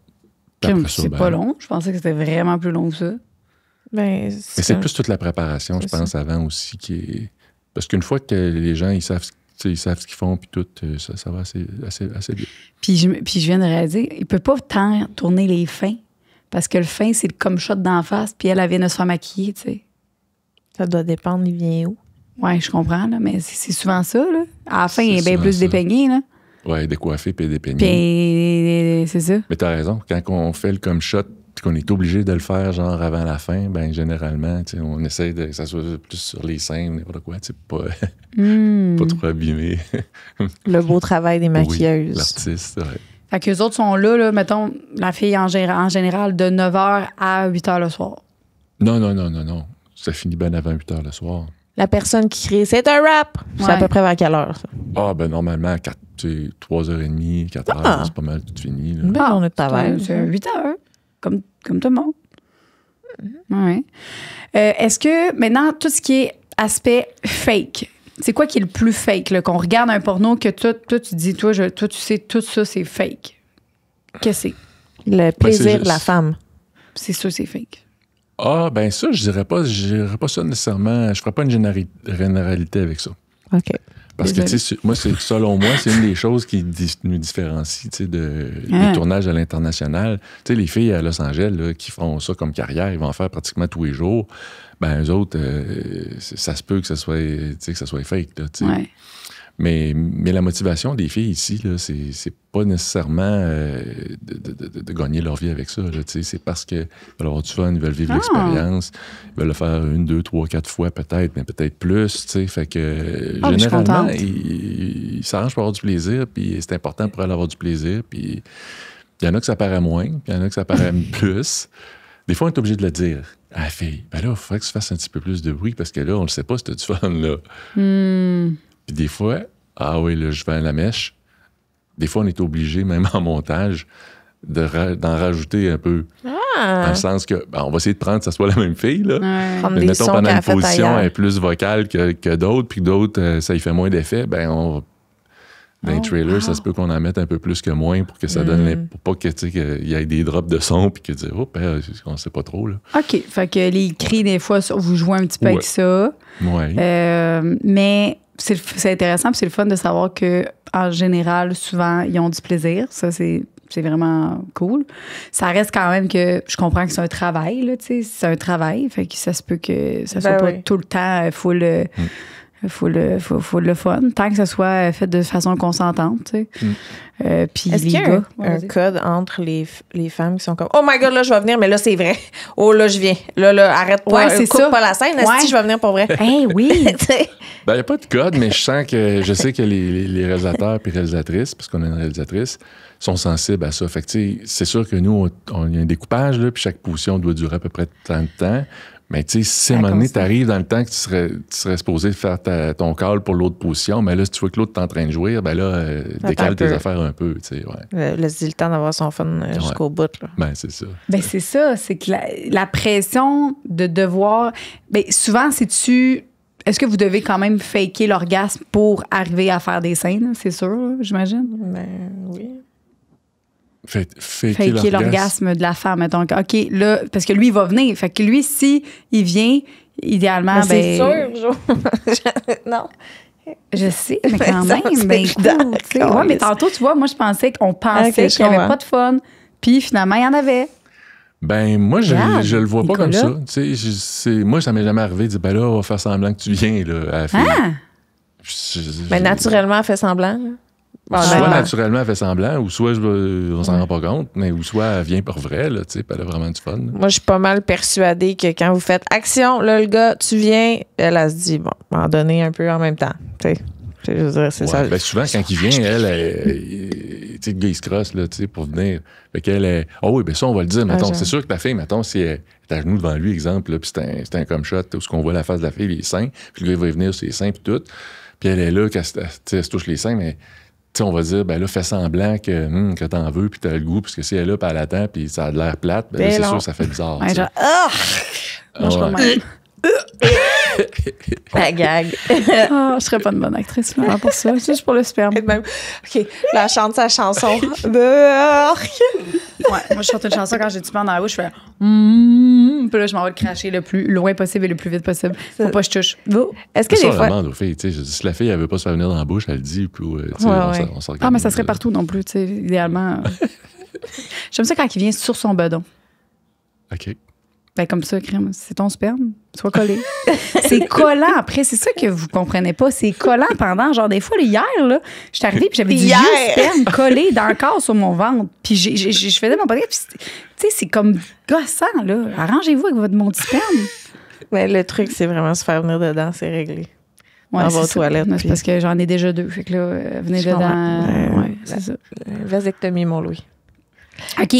[SPEAKER 3] Après ça,
[SPEAKER 1] C'est
[SPEAKER 3] ben,
[SPEAKER 1] pas long. Je pensais que c'était vraiment plus long que ça.
[SPEAKER 2] Ben,
[SPEAKER 3] Mais c'est plus toute la préparation, je pense, avant aussi, qui est... Parce qu'une fois que les gens, ils savent ce qu'ils font, puis tout, ça va assez bien.
[SPEAKER 1] Puis je viens de réaliser, il peut pas tant tourner les fins. Parce que le fin, c'est le comme shot d'en face, puis elle vient de se faire maquiller, tu sais.
[SPEAKER 2] Ça doit dépendre, il vient où.
[SPEAKER 1] Oui, je comprends, là, mais c'est souvent ça, là. À la fin, il est bien
[SPEAKER 3] souvent
[SPEAKER 1] plus
[SPEAKER 3] ça.
[SPEAKER 1] dépeigné, là.
[SPEAKER 3] Ouais, décoiffé puis dépeigné.
[SPEAKER 1] Puis c'est ça.
[SPEAKER 3] Mais t'as raison, quand on fait le comme shot, puis qu'on est obligé de le faire genre avant la fin, ben généralement, tu sais, on essaie que ça soit plus sur les seins ou n'importe quoi, tu sais, pas trop abîmé.
[SPEAKER 2] Le beau travail des maquilleuses.
[SPEAKER 3] Oui, l'artiste, ouais.
[SPEAKER 1] Fait qu'eux autres sont là, mettons, la fille en général, de 9h à 8h le soir.
[SPEAKER 3] Non. Ça finit bien avant 8h le soir.
[SPEAKER 2] La personne qui crie « C'est un rap! » C'est à peu près vers quelle heure, ça?
[SPEAKER 3] Ah, ben normalement, 3h30, 4h, c'est pas mal tout fini. Là.
[SPEAKER 2] Une belle journée de travail.
[SPEAKER 1] C'est 8h, comme tout le monde. Ouais. Est-ce que, maintenant, tout ce qui est aspect fake, c'est quoi qui est le plus fake, là, qu'on regarde un porno que toi tu dis, toi, tu sais, tout ça, c'est fake. Qu'est-ce que c'est?
[SPEAKER 2] Le plaisir
[SPEAKER 3] juste...
[SPEAKER 2] de la femme.
[SPEAKER 1] C'est sûr, c'est fake.
[SPEAKER 3] Ah, ben ça, je dirais pas ça nécessairement. Je ferais pas une généralité avec ça.
[SPEAKER 2] OK.
[SPEAKER 3] Parce que, tu sais, moi, selon moi, c'est une des choses qui nous différencie, tu sais, des tournages à l'international. Tu sais, les filles à Los Angeles, là, qui font ça comme carrière, ils vont en faire pratiquement tous les jours. Ben, eux autres, ça se peut que ça soit fake, là, tu sais.
[SPEAKER 1] Ouais.
[SPEAKER 3] Mais la motivation des filles ici, là, c'est pas nécessairement de gagner leur vie avec ça. Là, c'est parce qu'ils veulent avoir du fun, ils veulent vivre l'expérience, ils veulent le faire 1, 2, 3, 4 fois peut-être, mais peut-être plus. Fait que généralement, ils s'arrangent pour avoir du plaisir, puis c'est important pour elles d'avoir du plaisir. Puis il y en a que ça paraît moins, puis il y en a que ça paraît plus. Des fois, on est obligé de le dire à la fille. Ben là, il faudrait que tu fasses un petit peu plus de bruit parce que là, on le sait pas si t'as du fun, là. Puis des fois, ah oui, là, je vais à la mèche. Des fois, on est obligé, même en montage, d'en rajouter un peu. Dans le sens que, on va essayer de prendre que ça soit la même fille, là. Mais mettons, pendant une position, elle est plus vocale que d'autres, puis que d'autres, ça y fait moins d'effet, dans les trailers, ça se peut qu'on en mette un peu plus que moins pour que ça donne pour pas que, tu sais, qu'il y ait des drops de son puis que tu dis, on sait pas trop, là.
[SPEAKER 1] OK. Fait que les cris, des fois, vous jouez un petit peu avec ça.
[SPEAKER 3] Oui.
[SPEAKER 1] Mais c'est intéressant puis c'est le fun de savoir que en général, souvent, ils ont du plaisir. Ça, c'est vraiment cool. Ça reste quand même que je comprends que c'est un travail, là, tu sais. C'est un travail. Fait que ça se peut que ça soit pas tout le temps full... Faut le fun, tant que ça soit fait de façon consentante, tu sais. Puis
[SPEAKER 2] est-ce qu'il y a un code entre les femmes qui sont comme « Oh my God, là, je vais venir, mais là, c'est vrai. Oh, là, je viens. Là, arrête pas, coupe pas la scène. Asti, je vais venir pour vrai. »
[SPEAKER 1] Oui!
[SPEAKER 3] Il n'y a pas de code, mais je sais que les réalisateurs et réalisatrices, parce qu'on a une réalisatrice, sont sensibles à ça. Fait que, c'est sûr que nous, on y a un découpage, là, puis chaque position doit durer à peu près tant de temps. Mais tu sais, si à un moment donné, tu arrives dans le temps que tu serais supposé faire ton call pour l'autre position, mais là, si tu vois que l'autre est en train de jouir, ben là, décale tes affaires un peu, tu sais,
[SPEAKER 2] Laisse-y le temps d'avoir son fun jusqu'au bout, là.
[SPEAKER 3] Ben, c'est ça.
[SPEAKER 1] Ben, c'est ça. C'est que la pression de devoir... Ben, souvent, est-ce que vous devez quand même faker l'orgasme pour arriver à faire des scènes? C'est sûr, là, j'imagine?
[SPEAKER 2] Ben, oui.
[SPEAKER 1] Faker l'orgasme de la femme, mettons. OK, là, parce que lui, il va venir. Fait que lui, si il vient, idéalement, ben...
[SPEAKER 2] c'est sûr, Jo. Non.
[SPEAKER 1] Je sais, mais quand même, ben cool. Ouais, mais tantôt, tu vois, moi, je pensais qu'il pensait qu'il n'y avait pas de fun. Puis, finalement, il y en avait.
[SPEAKER 3] Ben, moi, je le vois pas comme ça. Tu sais, moi, ça m'est jamais arrivé de dire, ben là, on va faire semblant que tu viens, là, à la fille.
[SPEAKER 2] Ben, naturellement, elle fait semblant, là.
[SPEAKER 3] Soit naturellement, elle fait semblant, ou soit on s'en rend pas compte, ou soit elle vient pour vrai, là, tu sais, elle a vraiment du fun.
[SPEAKER 2] Moi, je suis pas mal persuadée que quand vous faites action, là, le gars, tu viens, elle se dit, bon, m'en donner un peu en même temps, tu sais. Je veux dire, c'est ça.
[SPEAKER 3] Ben souvent, quand il vient, tu sais, le gars, il se crosse, là, tu sais, pour venir. Fait qu'elle est. Ah oui, ben ça, on va le dire, mettons. C'est sûr que ta fille, mettons, si elle est à genoux devant lui, exemple, là, puis c'est un comme shot, où ce qu'on voit la face de la fille, les seins, puis le gars, il va venir sur les seins, puis tout. Puis elle est là, elle se touche les seins, mais. Tu sais, on va dire, ben là, fais semblant que t'en veux, puis t'as le goût, parce que si elle est là, puis elle attend, puis ça a l'air plate, ben là, c'est sûr que ça fait bizarre.
[SPEAKER 1] Ouais, genre,
[SPEAKER 3] Ah, ouais.
[SPEAKER 2] La gag.
[SPEAKER 1] je serais pas une bonne actrice, là, pour ça. C'est juste pour le sperme.
[SPEAKER 2] Même, OK, là, elle chante sa chanson.
[SPEAKER 1] Ouais, moi, je chante une chanson quand j'ai du pain dans la bouche, je fais puis là, je m'en vais le cracher le plus loin possible et le plus vite possible. Faut pas que je touche.
[SPEAKER 2] Est-ce que
[SPEAKER 3] ça,
[SPEAKER 2] des
[SPEAKER 3] on
[SPEAKER 2] fois...
[SPEAKER 3] demande aux filles, tu sais, si la fille, elle veut pas se faire venir dans la bouche, elle le dit, puis on s'organise.
[SPEAKER 1] Ah, mais ça serait partout non plus, tu sais, idéalement. J'aime ça quand il vient sur son bedon.
[SPEAKER 3] OK.
[SPEAKER 1] Ben, comme ça, crème, c'est ton sperme, soit collé. C'est collant après, c'est ça que vous comprenez pas. C'est collant pendant, genre, des fois, hier, là, je suis arrivée puis j'avais du vieux sperme collé dans le corps sur mon ventre. Puis je faisais mon podcast, puis, tu sais, c'est comme gossant, là. Arrangez-vous avec mon petit sperme.
[SPEAKER 2] Mais le truc, c'est vraiment se faire venir dedans, c'est réglé.
[SPEAKER 1] Ouais,
[SPEAKER 2] dans vos toilettes.
[SPEAKER 1] C'est parce que j'en ai déjà 2. Fait que là, venez dedans. Ouais, c'est ça.
[SPEAKER 2] Vasectomie, mon Louis.
[SPEAKER 1] OK,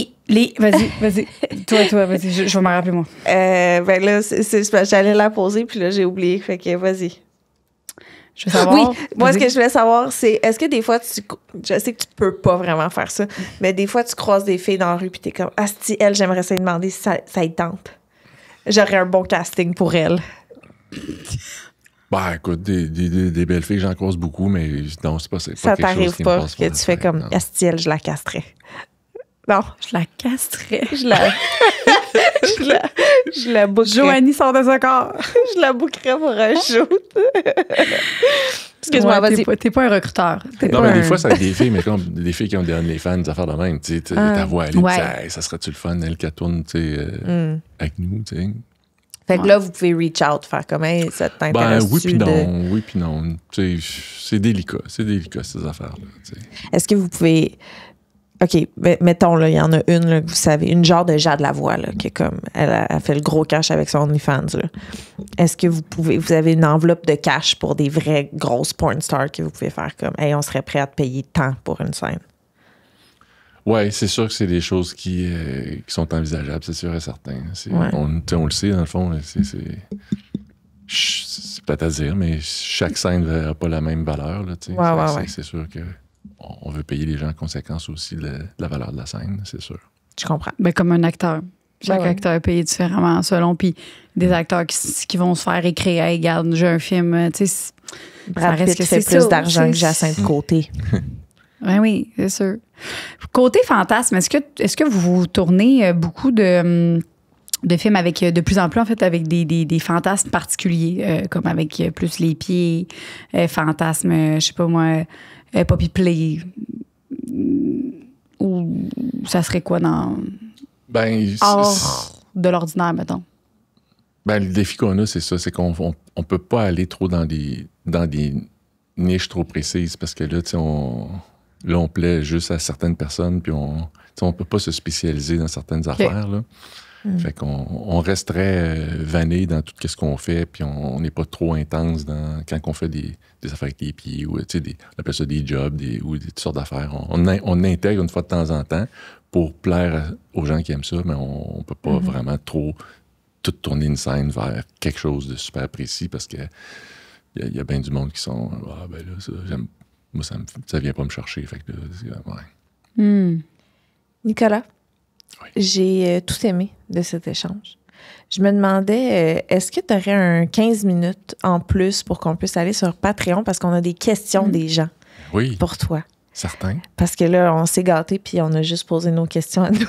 [SPEAKER 1] vas-y. Toi, vas-y, je vais m'en rappeler, moi.
[SPEAKER 2] Ben là, j'allais la poser, puis là, j'ai oublié. Fait que vas-y.
[SPEAKER 1] Je veux savoir.
[SPEAKER 2] Oui, moi, ce que je voulais savoir, c'est est-ce que des fois, je sais que tu peux pas vraiment faire ça, mais des fois, tu croises des filles dans la rue, puis t'es comme, asti, elle, j'aimerais ça lui demander si ça y tente. J'aurais un bon casting pour elle.
[SPEAKER 3] Bah, écoute, des belles filles, j'en croise beaucoup, mais non, c'est pas ça.
[SPEAKER 2] Ça t'arrive pas que tu fais comme, asti, elle, je la castrais. Non.
[SPEAKER 1] Je la castrais.
[SPEAKER 2] Je la bouquerais.
[SPEAKER 1] Joanie sort de ce corps.
[SPEAKER 2] Je la bouquerais pour un shoot. Excuse-moi, vas-y.
[SPEAKER 1] T'es pas un recruteur.
[SPEAKER 3] Non, mais des fois, ça a des filles, mais comme des filles qui ont des fans, des affaires de même, tu sais, ta voix, elle dit, ça serait-tu le fun, elle, qu'elle tourne, tu sais, avec nous, tu sais.
[SPEAKER 2] Fait que là, vous pouvez reach out, faire comme, hey, ça t'intéresse.
[SPEAKER 3] Oui, puis non. Tu sais, c'est délicat, ces affaires-là, tu sais.
[SPEAKER 2] Est-ce que vous pouvez. OK, mettons, là, il y en a une, là, que vous savez, une genre de Jade Lavoie, là, qui est comme, elle a fait le gros cash avec son OnlyFans, là. Est-ce que vous avez une enveloppe de cash pour des vraies grosses porn stars que vous pouvez faire comme, hey, on serait prêt à te payer tant pour une scène?
[SPEAKER 3] Oui, c'est sûr que c'est des choses qui sont envisageables, c'est sûr et certain. On le sait, dans le fond, c'est peut-être à dire, mais chaque scène n'a pas la même valeur, là, tu sais. C'est sûr que on veut payer les gens en conséquence aussi de la valeur de la scène, c'est sûr.
[SPEAKER 2] Je comprends.
[SPEAKER 1] Ben, comme un acteur. Chaque acteur est payé différemment selon. Puis des acteurs qui vont se faire écrire, hey, regarde, j'ai un film, tu sais.
[SPEAKER 2] Brad Pitt fait plus d'argent que Jacinthe Côté.
[SPEAKER 1] Ben oui, c'est sûr. Côté fantasme, est-ce que vous tournez beaucoup de films avec de plus en plus, en fait, avec des fantasmes particuliers, comme avec plus les pieds, fantasmes, je sais pas moi, Poppy Play, ou ça serait quoi dans... hors de l'ordinaire, mettons?
[SPEAKER 3] Ben, le défi qu'on a, c'est ça, c'est qu'on peut pas aller trop dans des niches trop précises, parce que là, tu sais, on plaît juste à certaines personnes, puis on peut pas se spécialiser dans certaines affaires, là. Fait qu'on resterait vanné dans tout ce qu'on fait, puis on n'est pas trop intense quand on fait des affaires avec les pieds, ou on appelle ça des jobs, ou toutes sortes d'affaires. On intègre une fois de temps en temps pour plaire aux gens qui aiment ça, mais on peut pas vraiment trop tout tourner une scène vers quelque chose de super précis, parce que il y a bien du monde qui sont ben là, ça, j'aime. Moi, ça vient pas me chercher. Fait que là,
[SPEAKER 2] Nicolas,
[SPEAKER 3] oui.
[SPEAKER 2] J'ai tout aimé de cet échange. Je me demandais, est-ce que tu aurais un 15 minutes en plus pour qu'on puisse aller sur Patreon, parce qu'on a des questions des gens pour toi.
[SPEAKER 3] Certain.
[SPEAKER 2] Parce que là, on s'est gâtés, puis on a juste posé nos questions à nous.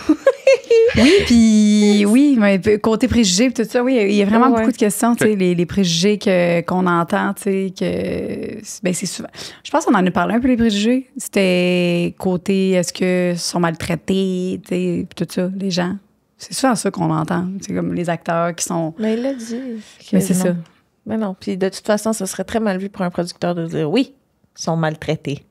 [SPEAKER 1] Mais côté préjugés et tout ça, oui, il y a vraiment beaucoup de questions, tu sais, les préjugés qu'on entend, tu sais, ben c'est souvent. Je pense qu'on en a parlé un peu, les préjugés. C'était côté, est-ce que sont maltraités, tu sais, tout ça, les gens. C'est souvent ça qu'on entend. C'est comme les acteurs qui sont...
[SPEAKER 2] Mais il l'a dit.
[SPEAKER 1] Mais c'est ça.
[SPEAKER 2] Mais non, puis de toute façon, ce serait très mal vu pour un producteur de dire, oui, ils sont maltraités.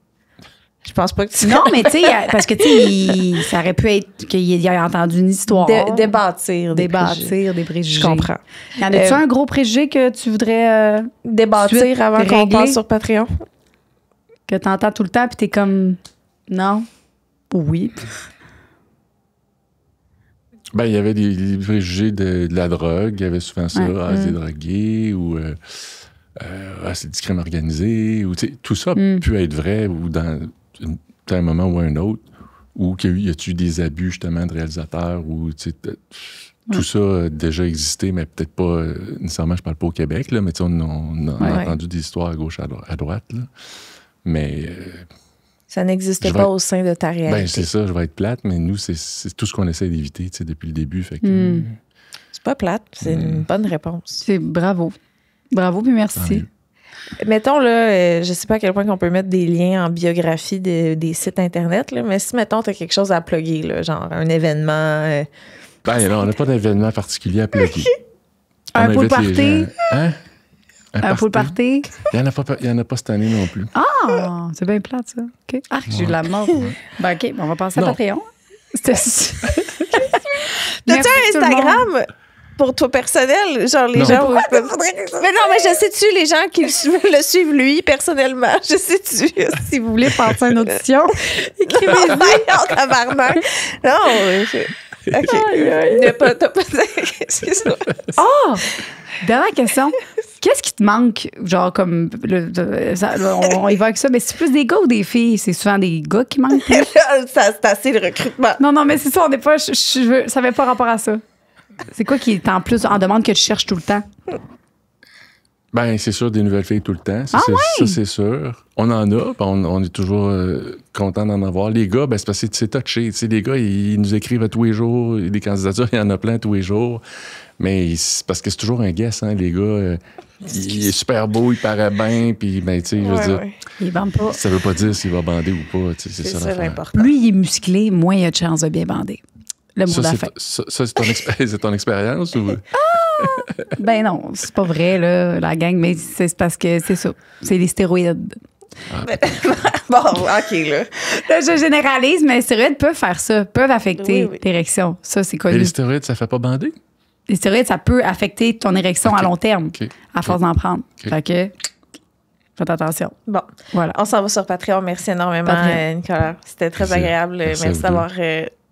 [SPEAKER 2] Je pense pas que tu...
[SPEAKER 1] Non, mais tu sais, parce que tu sais, ça aurait pu être qu'il ait entendu une histoire.
[SPEAKER 2] Débattir des préjugés.
[SPEAKER 1] Je comprends. Y en a-tu un gros préjugé que tu voudrais
[SPEAKER 2] débattre avant qu'on passe sur Patreon?
[SPEAKER 1] Que t'entends tout le temps, puis t'es comme, non, oui.
[SPEAKER 3] Ben, il y avait des préjugés de la drogue. Il y avait souvent ça, c'est drogué, ou c'est du crime organisé. Ou, tout ça a pu être vrai ou dans un moment ou un autre, ou qu'il y a eu des abus, justement, de réalisateurs, ou tout ça a déjà existé, mais peut-être pas nécessairement, je parle pas au Québec, là, mais on a entendu des histoires à gauche, à droite. Là. Mais.
[SPEAKER 2] Ça n'existe pas au sein de ta réalité.
[SPEAKER 3] Ben, c'est ça, je vais être plate, mais nous, c'est tout ce qu'on essaie d'éviter depuis le début. Fait que,
[SPEAKER 2] c'est pas plate, c'est une bonne réponse.
[SPEAKER 1] C'est bravo. Bravo, puis merci.
[SPEAKER 2] Mettons, là, je sais pas à quel point on peut mettre des liens en biographie des sites Internet, là, mais si, mettons, t'as quelque chose à plugger, là, genre un événement.
[SPEAKER 3] Ben non, on n'a pas d'événement particulier à plugger.
[SPEAKER 1] Un pool party?
[SPEAKER 3] Hein?
[SPEAKER 1] Un pool party?
[SPEAKER 3] Il n'y en a pas cette année non plus.
[SPEAKER 1] Ah! C'est bien plate, ça. OK. Ah, j'ai eu de la mort. Ben, OK, on va passer à Patreon. C'était ça.
[SPEAKER 2] T'as-tu un Instagram pour toi personnel? Genre, les gens... Mais non, mais je sais-tu, les gens qui le suivent lui, personnellement, je sais-tu.
[SPEAKER 1] Si vous voulez passer une audition,
[SPEAKER 2] écrivez-y en tabarnak. Non, OK. T'as pas excuse-moi.
[SPEAKER 1] Oh! Dernière question. Qu'est-ce qui te manque? Genre, comme. On y va avec ça. Mais c'est plus des gars ou des filles? C'est souvent des gars qui manquent.
[SPEAKER 2] C'est assez le recrutement.
[SPEAKER 1] Non, mais c'est ça. On n'est pas. Ça n'avait pas rapport à ça. C'est quoi qui est en plus en demande que tu cherches tout le temps?
[SPEAKER 3] Ben, c'est sûr, des nouvelles filles tout le temps. Ça, c'est sûr. On en a, on est toujours content d'en avoir. Les gars, ben, c'est parce que c'est touché. T'sais, les gars, ils nous écrivent à tous les jours. Des candidatures, il y en a plein tous les jours. Mais c'est parce que c'est toujours un guess, hein, les gars. Il est super beau, il paraît bien, puis, ben, tu sais, je veux dire.
[SPEAKER 1] Il bande pas.
[SPEAKER 3] Ça veut pas dire s'il va bander ou pas. C'est ça
[SPEAKER 2] l'important.
[SPEAKER 1] Plus il est musclé, moins il a de chance de bien bander. Le mot d'affaire.
[SPEAKER 3] Ça, c'est ton expérience ou.
[SPEAKER 1] Ben non, c'est pas vrai, là, la gang, mais c'est parce que c'est ça. C'est les stéroïdes.
[SPEAKER 2] Bon, OK, là.
[SPEAKER 1] Là, je généralise, mais les stéroïdes peuvent faire ça, peuvent affecter l'érection. Ça, c'est connu.
[SPEAKER 3] Et les stéroïdes, ça fait pas bander?
[SPEAKER 1] Les stéroïdes, ça peut affecter ton érection à long terme, à force d'en prendre. Fait que, faites attention.
[SPEAKER 2] Bon, voilà. On s'en va sur Patreon. Merci énormément, Nicolas. C'était très agréable. Merci d'avoir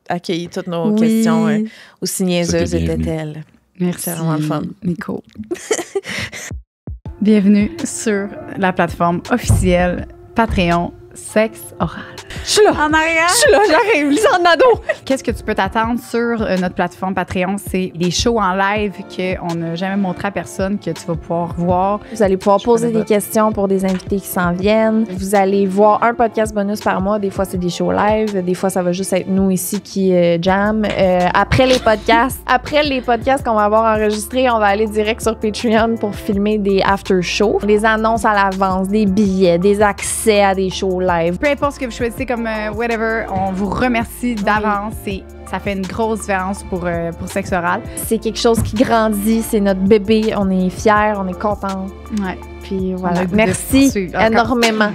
[SPEAKER 2] accueilli toutes nos questions, aussi niaiseuses étaient-elles.
[SPEAKER 1] Merci.
[SPEAKER 2] C'est vraiment le fun.
[SPEAKER 1] Nico. Bienvenue sur la plateforme officielle Patreon Sexe Oral.
[SPEAKER 2] Je suis là.
[SPEAKER 1] En arrière.
[SPEAKER 2] Je suis là, j'arrive. Lisande Nadeau.
[SPEAKER 1] Qu'est-ce que tu peux t'attendre sur notre plateforme Patreon? C'est des shows en live qu'on n'a jamais montré à personne, que tu vas pouvoir voir.
[SPEAKER 2] Vous allez pouvoir poser des questions pour des invités qui s'en viennent. Vous allez voir un podcast bonus par mois. Des fois, c'est des shows live. Des fois, ça va juste être nous ici qui jam. Après les podcasts qu'on va avoir enregistrés, on va aller direct sur Patreon pour filmer des after-shows. Des annonces à l'avance, des billets, des accès à des shows live.
[SPEAKER 1] Peu importe ce que vous choisissez comme whatever, on vous remercie d'avance. Ça fait une grosse différence pour Sexe Oral.
[SPEAKER 2] C'est quelque chose qui grandit, c'est notre bébé. On est fiers, on est contents.
[SPEAKER 1] Ouais.
[SPEAKER 2] Puis voilà. Merci énormément.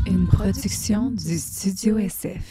[SPEAKER 1] Une production du Studio SF.